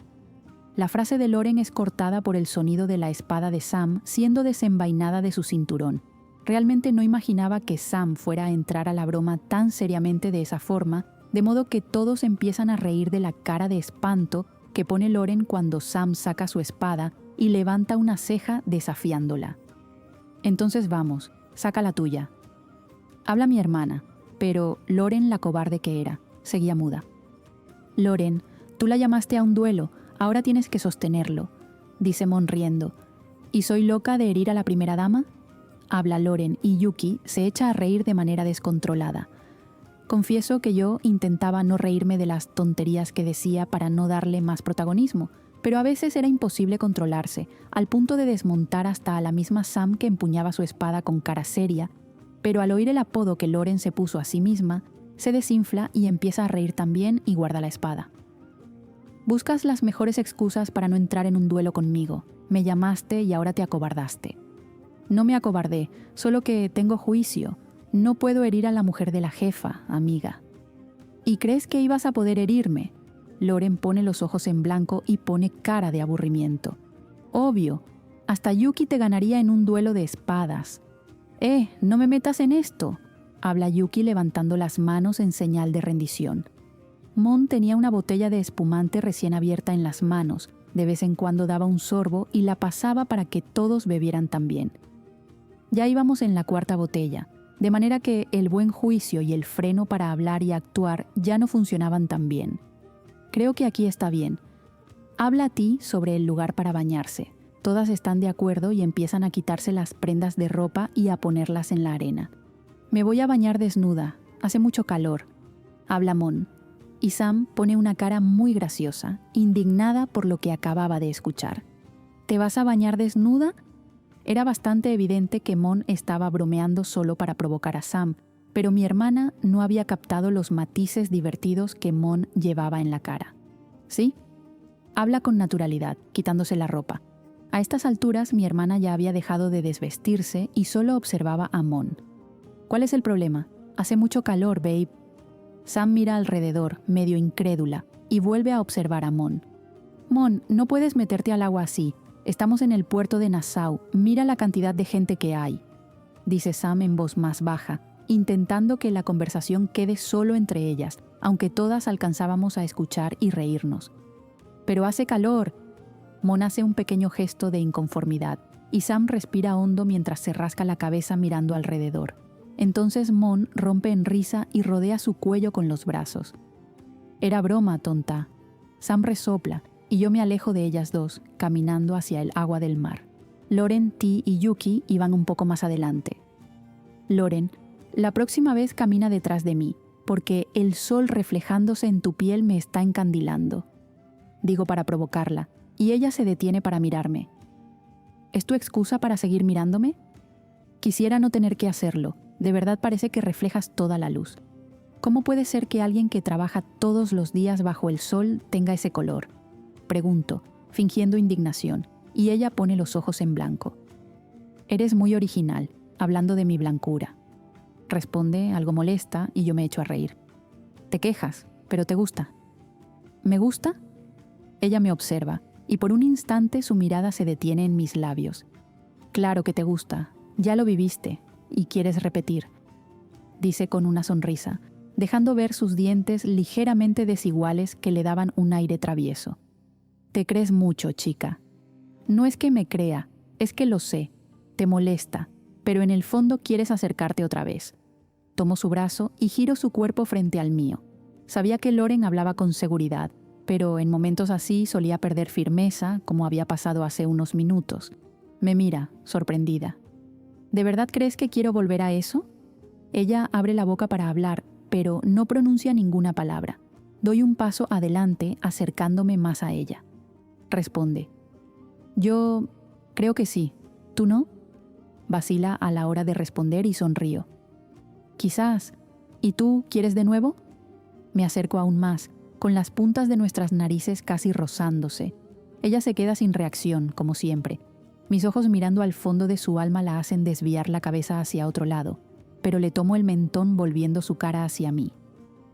La frase de Loren es cortada por el sonido de la espada de Sam siendo desenvainada de su cinturón. Realmente no imaginaba que Sam fuera a entrar a la broma tan seriamente de esa forma, de modo que todos empiezan a reír de la cara de espanto que pone Loren cuando Sam saca su espada y levanta una ceja desafiándola. «Entonces vamos, saca la tuya». Habla mi hermana, pero Loren, la cobarde que era, seguía muda. «Loren, tú la llamaste a un duelo, ahora tienes que sostenerlo», dice Mon riendo. «¿Y soy loca de herir a la primera dama?», habla Loren y Yuki se echa a reír de manera descontrolada. Confieso que yo intentaba no reírme de las tonterías que decía para no darle más protagonismo, pero a veces era imposible controlarse, al punto de desmontar hasta a la misma Sam que empuñaba su espada con cara seria, pero al oír el apodo que Loren se puso a sí misma, se desinfla y empieza a reír también y guarda la espada. «Buscas las mejores excusas para no entrar en un duelo conmigo. Me llamaste y ahora te acobardaste». «No me acobardé, solo que tengo juicio. No puedo herir a la mujer de la jefa, amiga». «¿Y crees que ibas a poder herirme?». Loren pone los ojos en blanco y pone cara de aburrimiento. «Obvio, hasta Yuki te ganaría en un duelo de espadas». «No me metas en esto», habla Yuki levantando las manos en señal de rendición. Mon tenía una botella de espumante recién abierta en las manos, de vez en cuando daba un sorbo y la pasaba para que todos bebieran también. Ya íbamos en la 4ª botella, de manera que el buen juicio y el freno para hablar y actuar ya no funcionaban tan bien. «Creo que aquí está bien. Habla a ti sobre el lugar para bañarse». Todas están de acuerdo y empiezan a quitarse las prendas de ropa y a ponerlas en la arena. «Me voy a bañar desnuda, hace mucho calor», habla Mon. Y Sam pone una cara muy graciosa, indignada por lo que acababa de escuchar. «¿Te vas a bañar desnuda?». Era bastante evidente que Mon estaba bromeando solo para provocar a Sam, pero mi hermana no había captado los matices divertidos que Mon llevaba en la cara. «¿Sí?». Habla con naturalidad, quitándose la ropa. A estas alturas mi hermana ya había dejado de desvestirse y solo observaba a Mon. «¿Cuál es el problema? Hace mucho calor, babe». Sam mira alrededor, medio incrédula, y vuelve a observar a Mon. «Mon, no puedes meterte al agua así. Estamos en el puerto de Nassau. Mira la cantidad de gente que hay», dice Sam en voz más baja, intentando que la conversación quede solo entre ellas, aunque todas alcanzábamos a escuchar y reírnos. «Pero hace calor». Mon hace un pequeño gesto de inconformidad, y Sam respira hondo mientras se rasca la cabeza mirando alrededor. Entonces Mon rompe en risa y rodea su cuello con los brazos. «Era broma, tonta». Sam resopla, y yo me alejo de ellas dos, caminando hacia el agua del mar. Loren, T y Yuki iban un poco más adelante. Loren, la próxima vez camina detrás de mí, porque el sol reflejándose en tu piel me está encandilando. Digo para provocarla, y ella se detiene para mirarme. ¿Es tu excusa para seguir mirándome? Quisiera no tener que hacerlo. De verdad parece que reflejas toda la luz. ¿Cómo puede ser que alguien que trabaja todos los días bajo el sol tenga ese color? Pregunto, fingiendo indignación, y ella pone los ojos en blanco. Eres muy original, hablando de mi blancura. Responde, algo molesta, y yo me echo a reír. Te quejas, pero te gusta. ¿Me gusta? Ella me observa, y por un instante su mirada se detiene en mis labios. Claro que te gusta, ya lo viviste, y quieres repetir, dice con una sonrisa, dejando ver sus dientes ligeramente desiguales que le daban un aire travieso. Te crees mucho, chica. No es que me crea, es que lo sé. Te molesta, pero en el fondo quieres acercarte otra vez. Tomo su brazo y giro su cuerpo frente al mío. Sabía que Loren hablaba con seguridad, pero en momentos así solía perder firmeza, como había pasado hace unos minutos. Me mira, sorprendida. ¿De verdad crees que quiero volver a eso? Ella abre la boca para hablar, pero no pronuncia ninguna palabra. Doy un paso adelante, acercándome más a ella. Responde. Yo creo que sí. ¿Tú no? Vacila a la hora de responder y sonrío. Quizás. ¿Y tú quieres de nuevo? Me acerco aún más, con las puntas de nuestras narices casi rozándose. Ella se queda sin reacción, como siempre. Mis ojos mirando al fondo de su alma la hacen desviar la cabeza hacia otro lado, pero le tomo el mentón volviendo su cara hacia mí.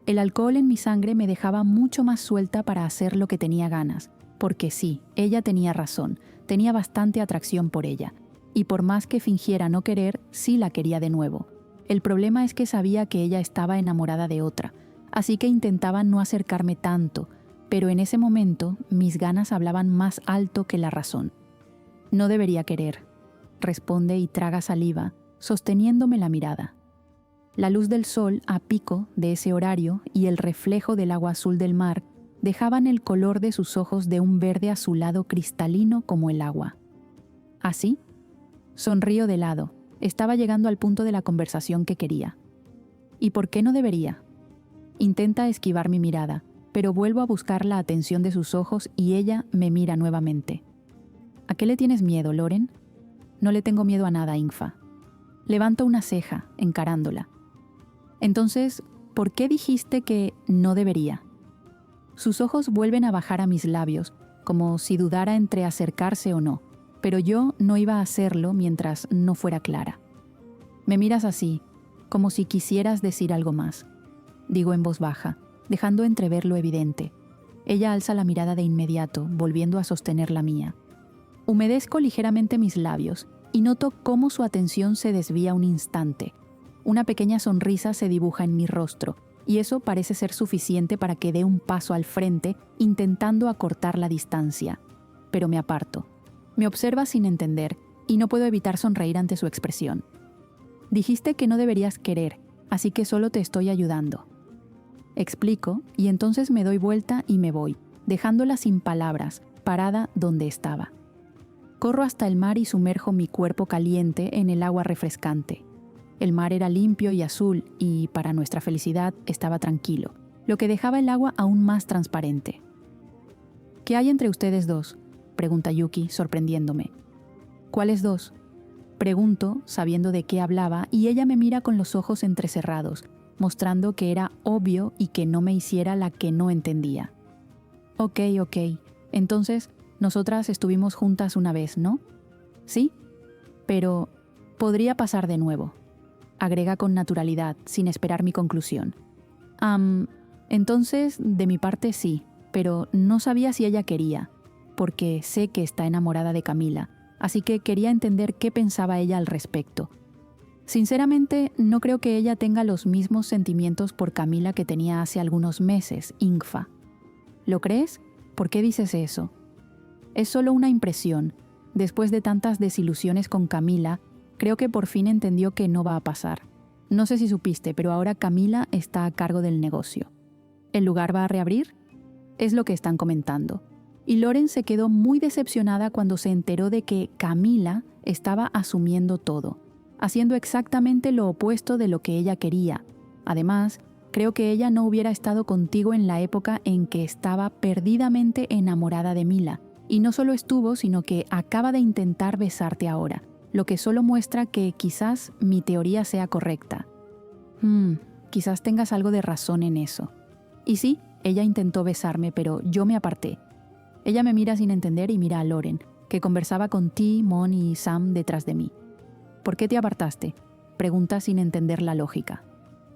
El alcohol en mi sangre me dejaba mucho más suelta para hacer lo que tenía ganas, porque sí, ella tenía razón, tenía bastante atracción por ella, y por más que fingiera no querer, sí la quería de nuevo. El problema es que sabía que ella estaba enamorada de otra, así que intentaba no acercarme tanto, pero en ese momento mis ganas hablaban más alto que la razón. No debería querer, responde y traga saliva, sosteniéndome la mirada. La luz del sol a pico de ese horario y el reflejo del agua azul del mar dejaban el color de sus ojos de un verde azulado cristalino como el agua. ¿Así? Sonrío de lado. Estaba llegando al punto de la conversación que quería. ¿Y por qué no debería? Intenta esquivar mi mirada, pero vuelvo a buscar la atención de sus ojos y ella me mira nuevamente. ¿A qué le tienes miedo, Loren? No le tengo miedo a nada, Ingfa. Levanto una ceja, encarándola. Entonces, ¿por qué dijiste que no debería? Sus ojos vuelven a bajar a mis labios, como si dudara entre acercarse o no, pero yo no iba a hacerlo mientras no fuera clara. Me miras así, como si quisieras decir algo más. Digo en voz baja, dejando entrever lo evidente. Ella alza la mirada de inmediato, volviendo a sostener la mía. Humedezco ligeramente mis labios y noto cómo su atención se desvía un instante. Una pequeña sonrisa se dibuja en mi rostro, y eso parece ser suficiente para que dé un paso al frente, intentando acortar la distancia. Pero me aparto. Me observa sin entender, y no puedo evitar sonreír ante su expresión. Dijiste que no deberías querer, así que solo te estoy ayudando. Explico, y entonces me doy vuelta y me voy, dejándola sin palabras, parada donde estaba. Corro hasta el mar y sumerjo mi cuerpo caliente en el agua refrescante. El mar era limpio y azul y, para nuestra felicidad, estaba tranquilo, lo que dejaba el agua aún más transparente. ¿Qué hay entre ustedes dos?, pregunta Yuki, sorprendiéndome. ¿Cuáles dos?, pregunto, sabiendo de qué hablaba, y ella me mira con los ojos entrecerrados, mostrando que era obvio y que no me hiciera la que no entendía. Ok, entonces, nosotras estuvimos juntas una vez, ¿no? ¿Sí? Pero podría pasar de nuevo. Agrega con naturalidad, sin esperar mi conclusión. Entonces, de mi parte sí, pero no sabía si ella quería, porque sé que está enamorada de Camila, así que quería entender qué pensaba ella al respecto. Sinceramente, no creo que ella tenga los mismos sentimientos por Camila que tenía hace algunos meses, Ingfa. ¿Lo crees? ¿Por qué dices eso? Es solo una impresión. Después de tantas desilusiones con Camila, creo que por fin entendió que no va a pasar. No sé si supiste, pero ahora Camila está a cargo del negocio. ¿El lugar va a reabrir? Es lo que están comentando. Y Loren se quedó muy decepcionada cuando se enteró de que Camila estaba asumiendo todo. haciendo exactamente lo opuesto de lo que ella quería. Además, creo que ella no hubiera estado contigo en la época en que estaba perdidamente enamorada de Mila. Y no solo estuvo, sino que acaba de intentar besarte ahora, lo que solo muestra que quizás mi teoría sea correcta. Quizás tengas algo de razón en eso. Y sí, ella intentó besarme, pero yo me aparté. Ella me mira sin entender y mira a Loren, que conversaba con T, Mon y Sam detrás de mí. ¿Por qué te apartaste?, pregunta sin entender la lógica.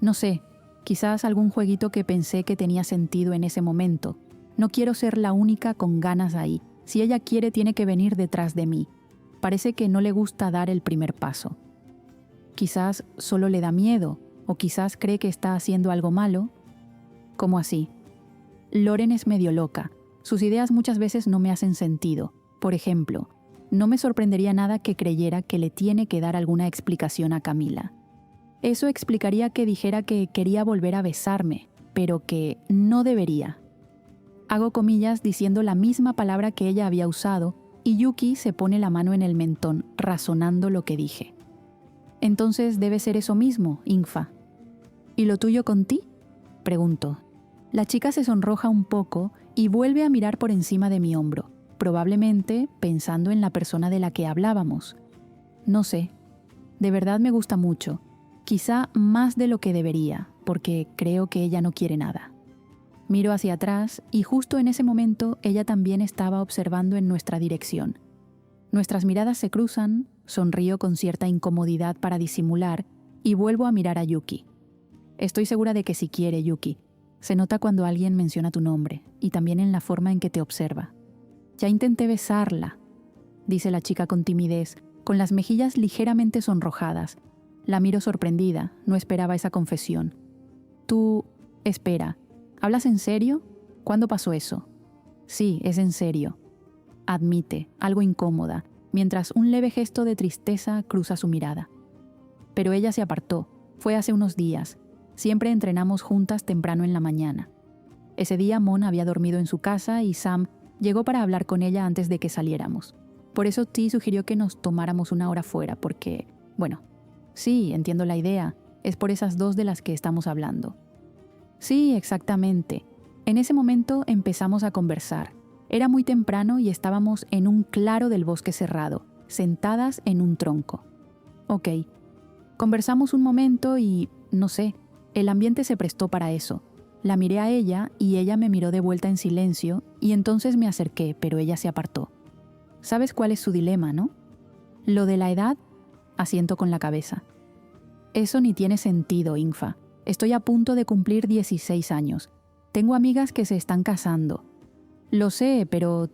No sé, quizás algún jueguito que pensé que tenía sentido en ese momento. No quiero ser la única con ganas ahí. Si ella quiere, tiene que venir detrás de mí. Parece que no le gusta dar el primer paso. Quizás solo le da miedo, o quizás cree que está haciendo algo malo. ¿Cómo así? Loren es medio loca. Sus ideas muchas veces no me hacen sentido. Por ejemplo, no me sorprendería nada que creyera que le tiene que dar alguna explicación a Camila. Eso explicaría que dijera que quería volver a besarme, pero que no debería. Hago comillas diciendo la misma palabra que ella había usado y Yuki se pone la mano en el mentón, razonando lo que dije. Entonces debe ser eso mismo, Infa. ¿Y lo tuyo con ti?, pregunto. La chica se sonroja un poco y vuelve a mirar por encima de mi hombro, probablemente pensando en la persona de la que hablábamos. No sé. De verdad me gusta mucho. Quizá más de lo que debería, porque creo que ella no quiere nada. Miro hacia atrás y justo en ese momento ella también estaba observando en nuestra dirección. Nuestras miradas se cruzan, sonrío con cierta incomodidad para disimular y vuelvo a mirar a Yuki. Estoy segura de que sí quiere, Yuki. Se nota cuando alguien menciona tu nombre y también en la forma en que te observa. Ya intenté besarla, dice la chica con timidez, con las mejillas ligeramente sonrojadas. La miro sorprendida, no esperaba esa confesión. Tú, espera, ¿hablas en serio? ¿Cuándo pasó eso? Sí, es en serio. Admite, algo incómoda, mientras un leve gesto de tristeza cruza su mirada. Pero ella se apartó, fue hace unos días. Siempre entrenamos juntas temprano en la mañana. Ese día Mon había dormido en su casa y Sam llegó para hablar con ella antes de que saliéramos. Por eso T sugirió que nos tomáramos una hora fuera, porque, bueno, sí, entiendo la idea, es por esas dos de las que estamos hablando. Sí, exactamente. En ese momento empezamos a conversar. Era muy temprano y estábamos en un claro del bosque cerrado, sentadas en un tronco. Ok. Conversamos un momento y, no sé, el ambiente se prestó para eso. La miré a ella y ella me miró de vuelta en silencio y entonces me acerqué, pero ella se apartó. ¿Sabes cuál es su dilema, no? Lo de la edad, asiento con la cabeza. Eso ni tiene sentido, Infa. Estoy a punto de cumplir 16 años. Tengo amigas que se están casando. Lo sé, pero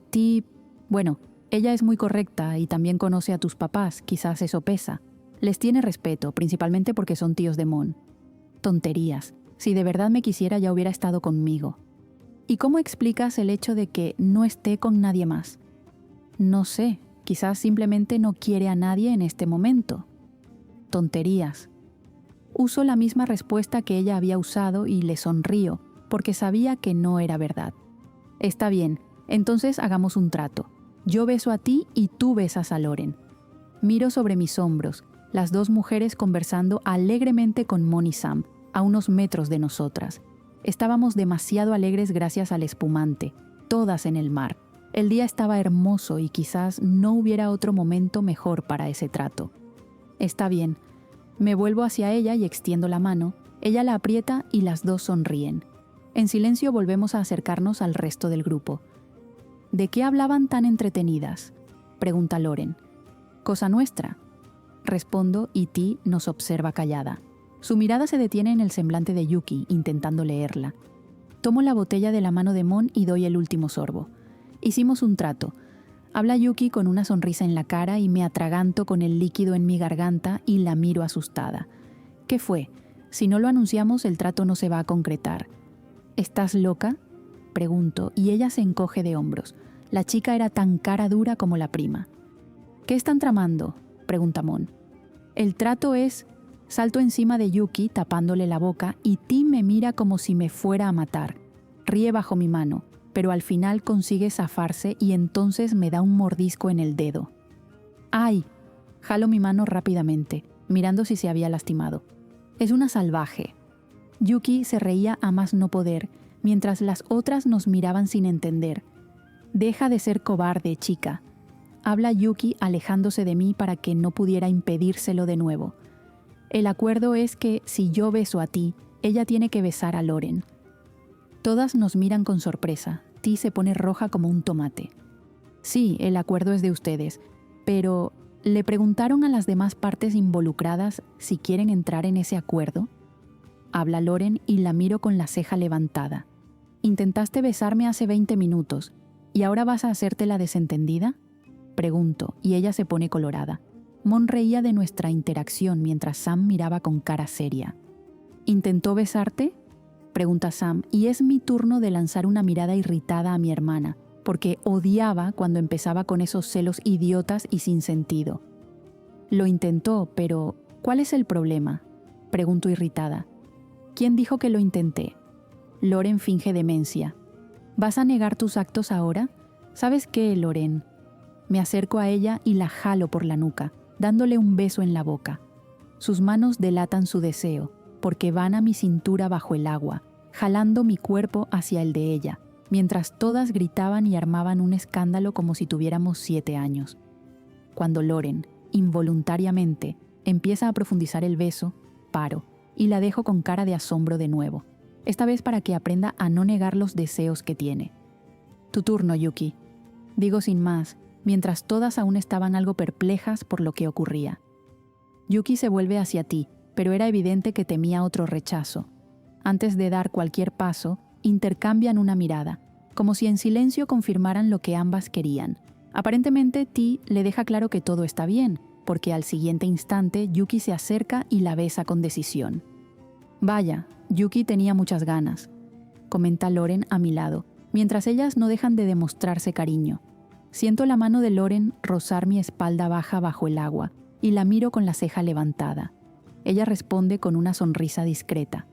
bueno, ella es muy correcta y también conoce a tus papás, quizás eso pesa. Les tiene respeto, principalmente porque son tíos de Mon. Tonterías. Si de verdad me quisiera ya hubiera estado conmigo. ¿Y cómo explicas el hecho de que no esté con nadie más? No sé, quizás simplemente no quiere a nadie en este momento. Tonterías. Uso la misma respuesta que ella había usado y le sonrío, porque sabía que no era verdad. Está bien, entonces hagamos un trato. Yo beso a ti y tú besas a Loren. Miro sobre mis hombros, las dos mujeres conversando alegremente con Mon y Sam, a unos metros de nosotras. Estábamos demasiado alegres gracias al espumante, todas en el mar. El día estaba hermoso y quizás no hubiera otro momento mejor para ese trato. Está bien. Me vuelvo hacia ella y extiendo la mano. Ella la aprieta y las dos sonríen. En silencio volvemos a acercarnos al resto del grupo. ¿De qué hablaban tan entretenidas?, pregunta Loren. Cosa nuestra, respondo y T nos observa callada. Su mirada se detiene en el semblante de Yuki, intentando leerla. Tomo la botella de la mano de Mon y doy el último sorbo. Hicimos un trato. Habla Yuki con una sonrisa en la cara y me atraganto con el líquido en mi garganta y la miro asustada. ¿Qué fue? Si no lo anunciamos, el trato no se va a concretar. ¿Estás loca?, pregunto, y ella se encoge de hombros. La chica era tan cara dura como la prima. ¿Qué están tramando?, pregunta Mon. El trato es... Salto encima de Yuki, tapándole la boca, y T me mira como si me fuera a matar. Ríe bajo mi mano, pero al final consigue zafarse y entonces me da un mordisco en el dedo. ¡Ay! Jalo mi mano rápidamente. mirando si se había lastimado. Es una salvaje. Yuki se reía a más no poder, mientras las otras nos miraban sin entender. Deja de ser cobarde, chica. Habla Yuki alejándose de mí para que no pudiera impedírselo de nuevo. El acuerdo es que si yo beso a ti, ella tiene que besar a Loren. Todas nos miran con sorpresa. Ti se pone roja como un tomate. Sí, el acuerdo es de ustedes, pero ¿le preguntaron a las demás partes involucradas si quieren entrar en ese acuerdo? Habla Loren y la miro con la ceja levantada. Intentaste besarme hace 20 minutos, ¿y ahora vas a hacerte la desentendida? Pregunto, y ella se pone colorada. Mon reía de nuestra interacción mientras Sam miraba con cara seria. ¿Intentó besarte?, pregunta Sam, y es mi turno de lanzar una mirada irritada a mi hermana, porque odiaba cuando empezaba con esos celos idiotas y sin sentido. Lo intentó, pero ¿cuál es el problema?, pregunto irritada. ¿Quién dijo que lo intenté? Loren finge demencia. ¿Vas a negar tus actos ahora? ¿Sabes qué, Loren? Me acerco a ella y la jalo por la nuca, dándole un beso en la boca. Sus manos delatan su deseo, porque van a mi cintura bajo el agua, jalando mi cuerpo hacia el de ella, mientras todas gritaban y armaban un escándalo como si tuviéramos 7 años. Cuando Loren, involuntariamente, empieza a profundizar el beso, paro y la dejo con cara de asombro de nuevo, esta vez para que aprenda a no negar los deseos que tiene. Tu turno, Yuki, digo sin más, mientras todas aún estaban algo perplejas por lo que ocurría. Yuki se vuelve hacia ti, pero era evidente que temía otro rechazo. Antes de dar cualquier paso, intercambian una mirada, como si en silencio confirmaran lo que ambas querían. Aparentemente, Ti le deja claro que todo está bien, porque al siguiente instante Yuki se acerca y la besa con decisión. Vaya, Yuki tenía muchas ganas, comenta Loren a mi lado, mientras ellas no dejan de demostrarse cariño. Siento la mano de Loren rozar mi espalda baja bajo el agua y la miro con la ceja levantada. Ella responde con una sonrisa discreta.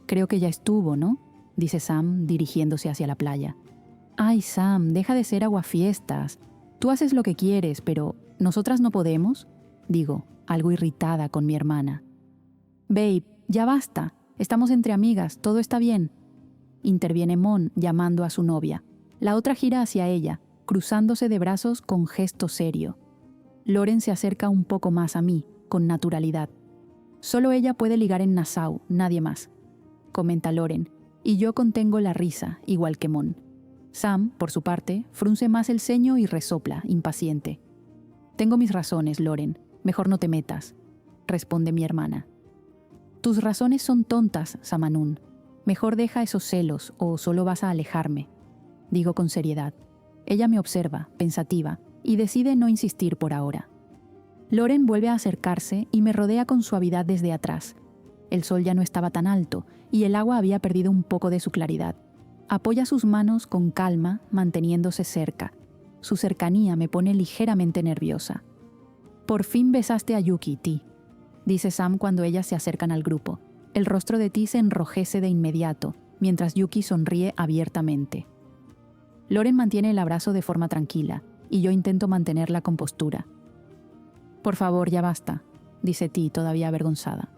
Creo que ya estuvo, ¿no?, dice Sam dirigiéndose hacia la playa. Ay, Sam, deja de ser aguafiestas. Tú haces lo que quieres, pero ¿nosotras no podemos?, digo, algo irritada con mi hermana. Babe, ya basta. Estamos entre amigas, todo está bien. Interviene Mon llamando a su novia. La otra gira hacia ella, cruzándose de brazos con gesto serio. Loren se acerca un poco más a mí, con naturalidad. Solo ella puede ligar en Nassau, nadie más, comenta Loren, y yo contengo la risa, igual que Mon. Sam, por su parte, frunce más el ceño y resopla, impaciente. Tengo mis razones, Loren, mejor no te metas, responde mi hermana. Tus razones son tontas, Samanun. Mejor deja esos celos o solo vas a alejarme, digo con seriedad. Ella me observa, pensativa, y decide no insistir por ahora. Loren vuelve a acercarse y me rodea con suavidad desde atrás. El sol ya no estaba tan alto y el agua había perdido un poco de su claridad. Apoya sus manos con calma, manteniéndose cerca. Su cercanía me pone ligeramente nerviosa. Por fin besaste a Yuki, Ti, dice Sam cuando ellas se acercan al grupo. El rostro de Ti se enrojece de inmediato, mientras Yuki sonríe abiertamente. Loren mantiene el abrazo de forma tranquila, y yo intento mantener la compostura. Por favor, ya basta, dice Ti, todavía avergonzada.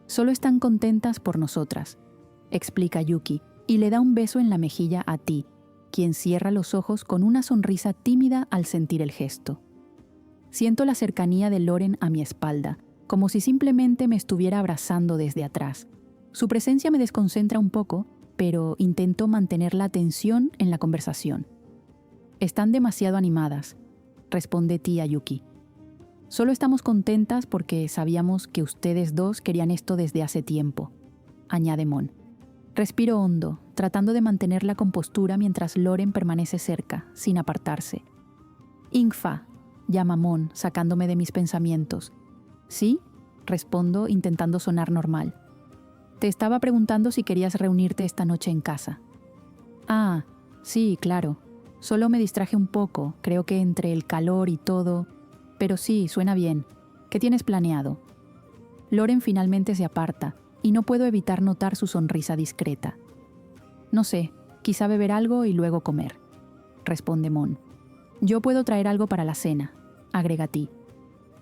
Solo están contentas por nosotras, explica Yuki, y le da un beso en la mejilla a Ti, quien cierra los ojos con una sonrisa tímida al sentir el gesto. Siento la cercanía de Loren a mi espalda, como si simplemente me estuviera abrazando desde atrás. Su presencia me desconcentra un poco, pero intento mantener la atención en la conversación. Están demasiado animadas, responde Ti a Yuki. Solo estamos contentas porque sabíamos que ustedes dos querían esto desde hace tiempo, añade Mon. Respiro hondo, tratando de mantener la compostura mientras Loren permanece cerca, sin apartarse. Ingfa, llama Mon, sacándome de mis pensamientos. ¿Sí?, respondo intentando sonar normal. Te estaba preguntando si querías reunirte esta noche en casa. Ah, sí, claro. Solo me distraje un poco, creo que entre el calor y todo. Pero sí, suena bien. ¿Qué tienes planeado? Loren finalmente se aparta, y no puedo evitar notar su sonrisa discreta. No sé, quizá beber algo y luego comer, responde Mon. Yo puedo traer algo para la cena, agrega Ti.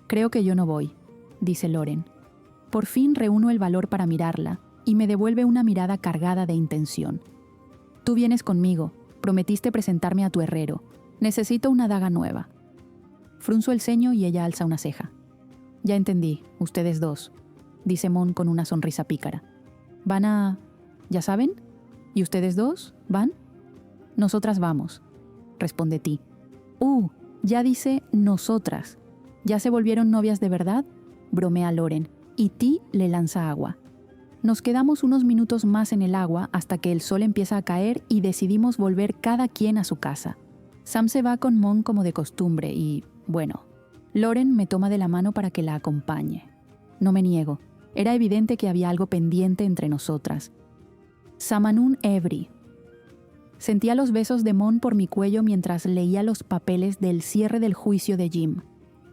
Creo que yo no voy. dice Loren. Por fin reúno el valor para mirarla y me devuelve una mirada cargada de intención. Tú vienes conmigo, prometiste presentarme a tu herrero. Necesito una daga nueva. Frunzo el ceño y ella alza una ceja. Ya entendí, ustedes dos, dice Mon con una sonrisa pícara. ¿Van a... ¿ya saben? ¿Y ustedes dos? ¿Van? Nosotras vamos, responde Ti. Ya dice nosotras. ¿Ya se volvieron novias de verdad? Bromea Loren, y Ti le lanza agua. Nos quedamos unos minutos más en el agua hasta que el sol empieza a caer y decidimos volver cada quien a su casa. Sam se va con Mon como de costumbre y, bueno, Loren me toma de la mano para que la acompañe. No me niego, era evidente que había algo pendiente entre nosotras. Samanun Evri. Sentía los besos de Mon por mi cuello mientras leía los papeles del cierre del juicio de Jim.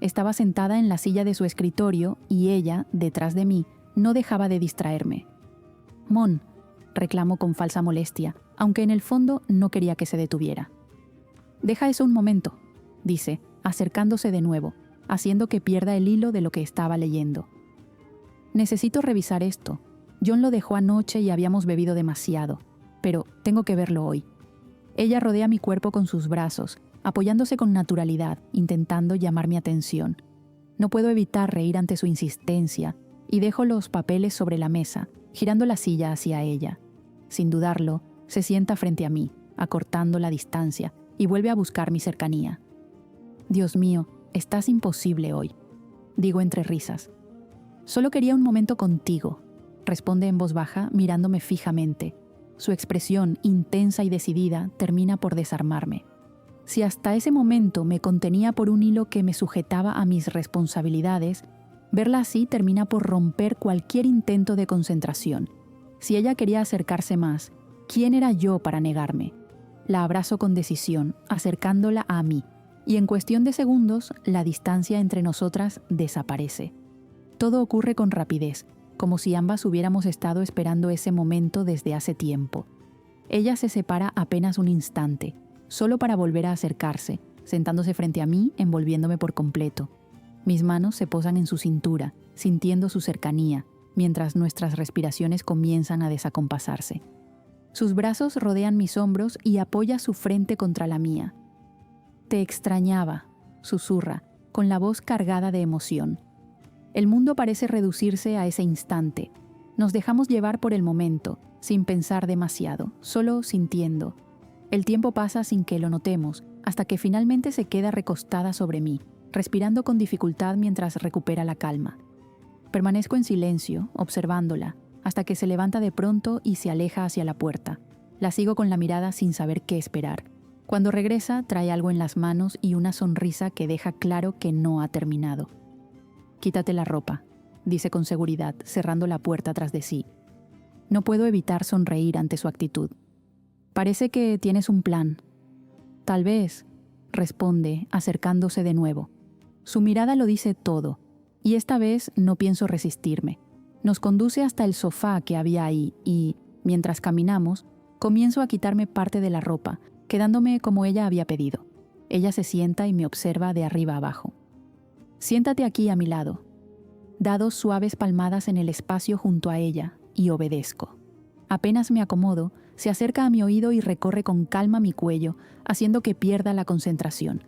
Estaba sentada en la silla de su escritorio y ella, detrás de mí, no dejaba de distraerme. Mon, reclamó con falsa molestia, aunque en el fondo no quería que se detuviera. Deja eso un momento, dice, acercándose de nuevo, haciendo que pierda el hilo de lo que estaba leyendo. Necesito revisar esto. John lo dejó anoche y habíamos bebido demasiado, pero tengo que verlo hoy. Ella rodea mi cuerpo con sus brazos, apoyándose con naturalidad, intentando llamar mi atención. No puedo evitar reír ante su insistencia y dejo los papeles sobre la mesa, girando la silla hacia ella. Sin dudarlo, se sienta frente a mí, acortando la distancia, y vuelve a buscar mi cercanía. Dios mío, estás imposible hoy, digo entre risas. Solo quería un momento contigo, responde en voz baja, mirándome fijamente. Su expresión, intensa y decidida, termina por desarmarme. Si hasta ese momento me contenía por un hilo que me sujetaba a mis responsabilidades, verla así termina por romper cualquier intento de concentración. Si ella quería acercarse más, ¿quién era yo para negarme? La abrazo con decisión, acercándola a mí, y en cuestión de segundos, la distancia entre nosotras desaparece. Todo ocurre con rapidez, como si ambas hubiéramos estado esperando ese momento desde hace tiempo. Ella se separa apenas un instante, solo para volver a acercarse, sentándose frente a mí, envolviéndome por completo. Mis manos se posan en su cintura, sintiendo su cercanía, mientras nuestras respiraciones comienzan a desacompasarse. Sus brazos rodean mis hombros y apoya su frente contra la mía. Te extrañaba, susurra, con la voz cargada de emoción. El mundo parece reducirse a ese instante. Nos dejamos llevar por el momento, sin pensar demasiado, solo sintiendo. El tiempo pasa sin que lo notemos, hasta que finalmente se queda recostada sobre mí, respirando con dificultad mientras recupera la calma. Permanezco en silencio, observándola, hasta que se levanta de pronto y se aleja hacia la puerta. La sigo con la mirada sin saber qué esperar. Cuando regresa, trae algo en las manos y una sonrisa que deja claro que no ha terminado. Quítate la ropa, dice con seguridad, cerrando la puerta tras de sí. No puedo evitar sonreír ante su actitud. Parece que tienes un plan. Tal vez, responde, acercándose de nuevo. Su mirada lo dice todo, y esta vez no pienso resistirme. Nos conduce hasta el sofá que había ahí y, mientras caminamos, comienzo a quitarme parte de la ropa, quedándome como ella había pedido. Ella se sienta y me observa de arriba abajo. Siéntate aquí a mi lado. Da 2 suaves palmadas en el espacio junto a ella y obedezco. Apenas me acomodo, se acerca a mi oído y recorre con calma mi cuello, haciendo que pierda la concentración.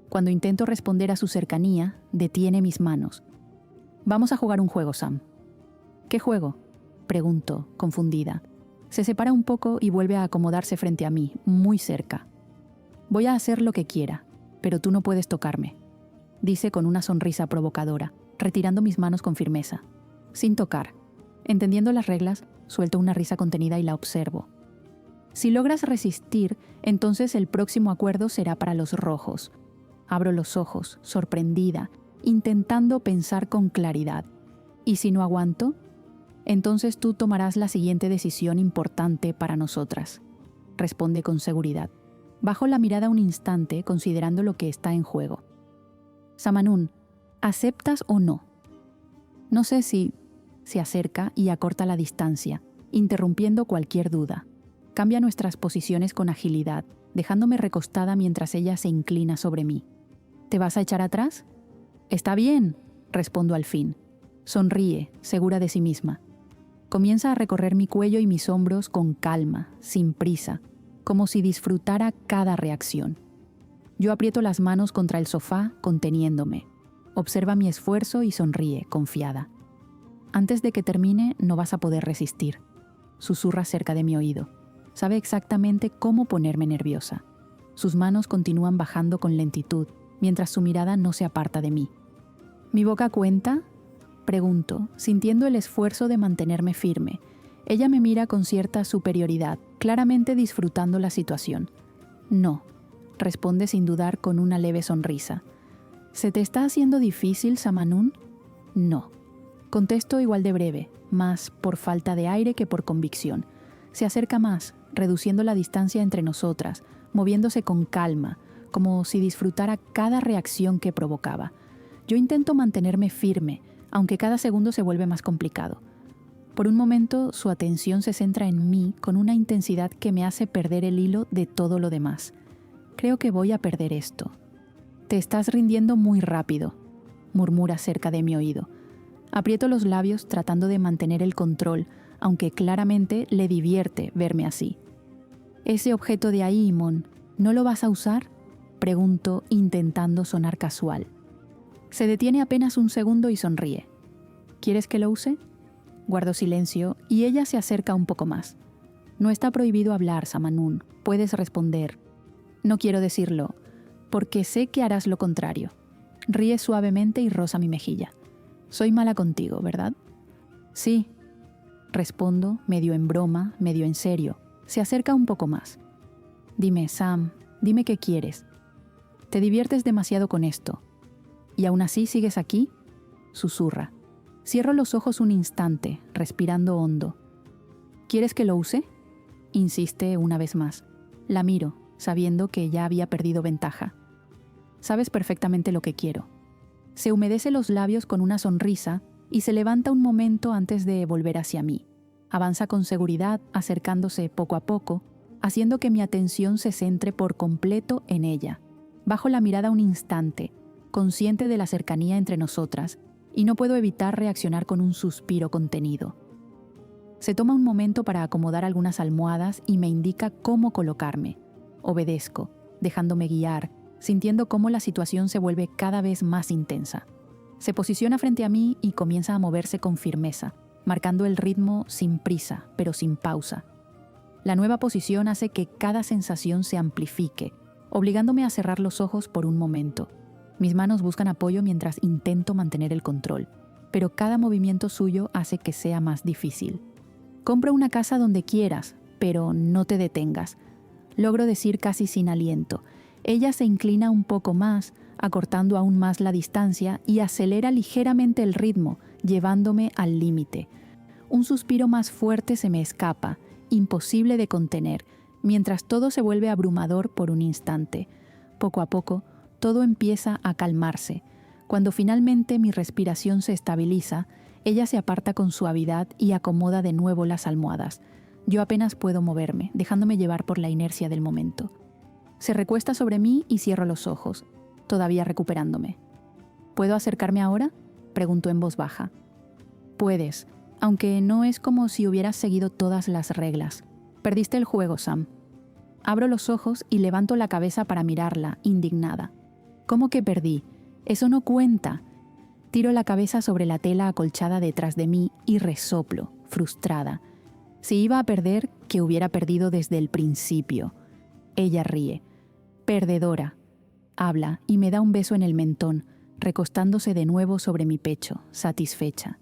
Cuando intento responder a su cercanía, detiene mis manos. Vamos a jugar un juego, Sam. ¿Qué juego?, pregunto, confundida. Se separa un poco y vuelve a acomodarse frente a mí, muy cerca. Voy a hacer lo que quiera, pero tú no puedes tocarme, dice con una sonrisa provocadora, retirando mis manos con firmeza. Sin tocar. Entendiendo las reglas, suelto una risa contenida y la observo. Si logras resistir, entonces el próximo acuerdo será para los rojos. Abro los ojos, sorprendida, intentando pensar con claridad. ¿Y si no aguanto? Entonces tú tomarás la siguiente decisión importante para nosotras, responde con seguridad. Bajo la mirada un instante, considerando lo que está en juego. Samanun, ¿aceptas o no? No sé si... Se acerca y acorta la distancia, interrumpiendo cualquier duda. Cambia nuestras posiciones con agilidad, dejándome recostada mientras ella se inclina sobre mí. ¿Te vas a echar atrás? Está bien, respondo al fin. Sonríe, segura de sí misma. Comienza a recorrer mi cuello y mis hombros con calma, sin prisa, como si disfrutara cada reacción. Yo aprieto las manos contra el sofá, conteniéndome. Observa mi esfuerzo y sonríe, confiada. Antes de que termine, no vas a poder resistir. Susurra cerca de mi oído. Sabe exactamente cómo ponerme nerviosa. Sus manos continúan bajando con lentitud, mientras su mirada no se aparta de mí. ¿Mi boca cuenta?, pregunto, sintiendo el esfuerzo de mantenerme firme. Ella me mira con cierta superioridad, claramente disfrutando la situación. No, responde sin dudar con una leve sonrisa. ¿Se te está haciendo difícil, Samanún? No. Contesto igual de breve, más por falta de aire que por convicción. Se acerca más, reduciendo la distancia entre nosotras, moviéndose con calma, como si disfrutara cada reacción que provocaba. Yo intento mantenerme firme, aunque cada segundo se vuelve más complicado. Por un momento, su atención se centra en mí con una intensidad que me hace perder el hilo de todo lo demás. Creo que voy a perder esto. Te estás rindiendo muy rápido, murmura cerca de mi oído. Aprieto los labios tratando de mantener el control, aunque claramente le divierte verme así. Ese objeto de ahí, Mon, ¿no lo vas a usar?, pregunto, intentando sonar casual. Se detiene apenas un segundo y sonríe. ¿Quieres que lo use? Guardo silencio y ella se acerca un poco más. No está prohibido hablar, Samanún. Puedes responder. No quiero decirlo, porque sé que harás lo contrario. Ríe suavemente y roza mi mejilla. Soy mala contigo, ¿verdad? Sí. Respondo, medio en broma, medio en serio. Se acerca un poco más. Dime, Sam, dime qué quieres. Te diviertes demasiado con esto. ¿Y aún así sigues aquí?, susurra. Cierro los ojos un instante, respirando hondo. ¿Quieres que lo use?, insiste una vez más. La miro, sabiendo que ya había perdido ventaja. Sabes perfectamente lo que quiero. Se humedece los labios con una sonrisa y se levanta un momento antes de volver hacia mí. Avanza con seguridad, acercándose poco a poco, haciendo que mi atención se centre por completo en ella. Bajo la mirada un instante, consciente de la cercanía entre nosotras, y no puedo evitar reaccionar con un suspiro contenido. Se toma un momento para acomodar algunas almohadas y me indica cómo colocarme. Obedezco, dejándome guiar, sintiendo cómo la situación se vuelve cada vez más intensa. Se posiciona frente a mí y comienza a moverse con firmeza, marcando el ritmo sin prisa, pero sin pausa. La nueva posición hace que cada sensación se amplifique, obligándome a cerrar los ojos por un momento. Mis manos buscan apoyo mientras intento mantener el control, pero cada movimiento suyo hace que sea más difícil. Compra una casa donde quieras, pero no te detengas. Logro decir casi sin aliento. Ella se inclina un poco más, acortando aún más la distancia y acelera ligeramente el ritmo, llevándome al límite. Un suspiro más fuerte se me escapa, imposible de contener, mientras todo se vuelve abrumador por un instante. Poco a poco, todo empieza a calmarse. Cuando finalmente mi respiración se estabiliza, ella se aparta con suavidad y acomoda de nuevo las almohadas. Yo apenas puedo moverme, dejándome llevar por la inercia del momento. Se recuesta sobre mí y cierro los ojos, todavía recuperándome. ¿Puedo acercarme ahora?, preguntó en voz baja. Puedes, aunque no es como si hubieras seguido todas las reglas. Perdiste el juego, Sam. Abro los ojos y levanto la cabeza para mirarla, indignada. ¿Cómo que perdí? Eso no cuenta. Tiro la cabeza sobre la tela acolchada detrás de mí y resoplo, frustrada. Si iba a perder, que hubiera perdido desde el principio. Ella ríe. Perdedora. Habla y me da un beso en el mentón, recostándose de nuevo sobre mi pecho, satisfecha.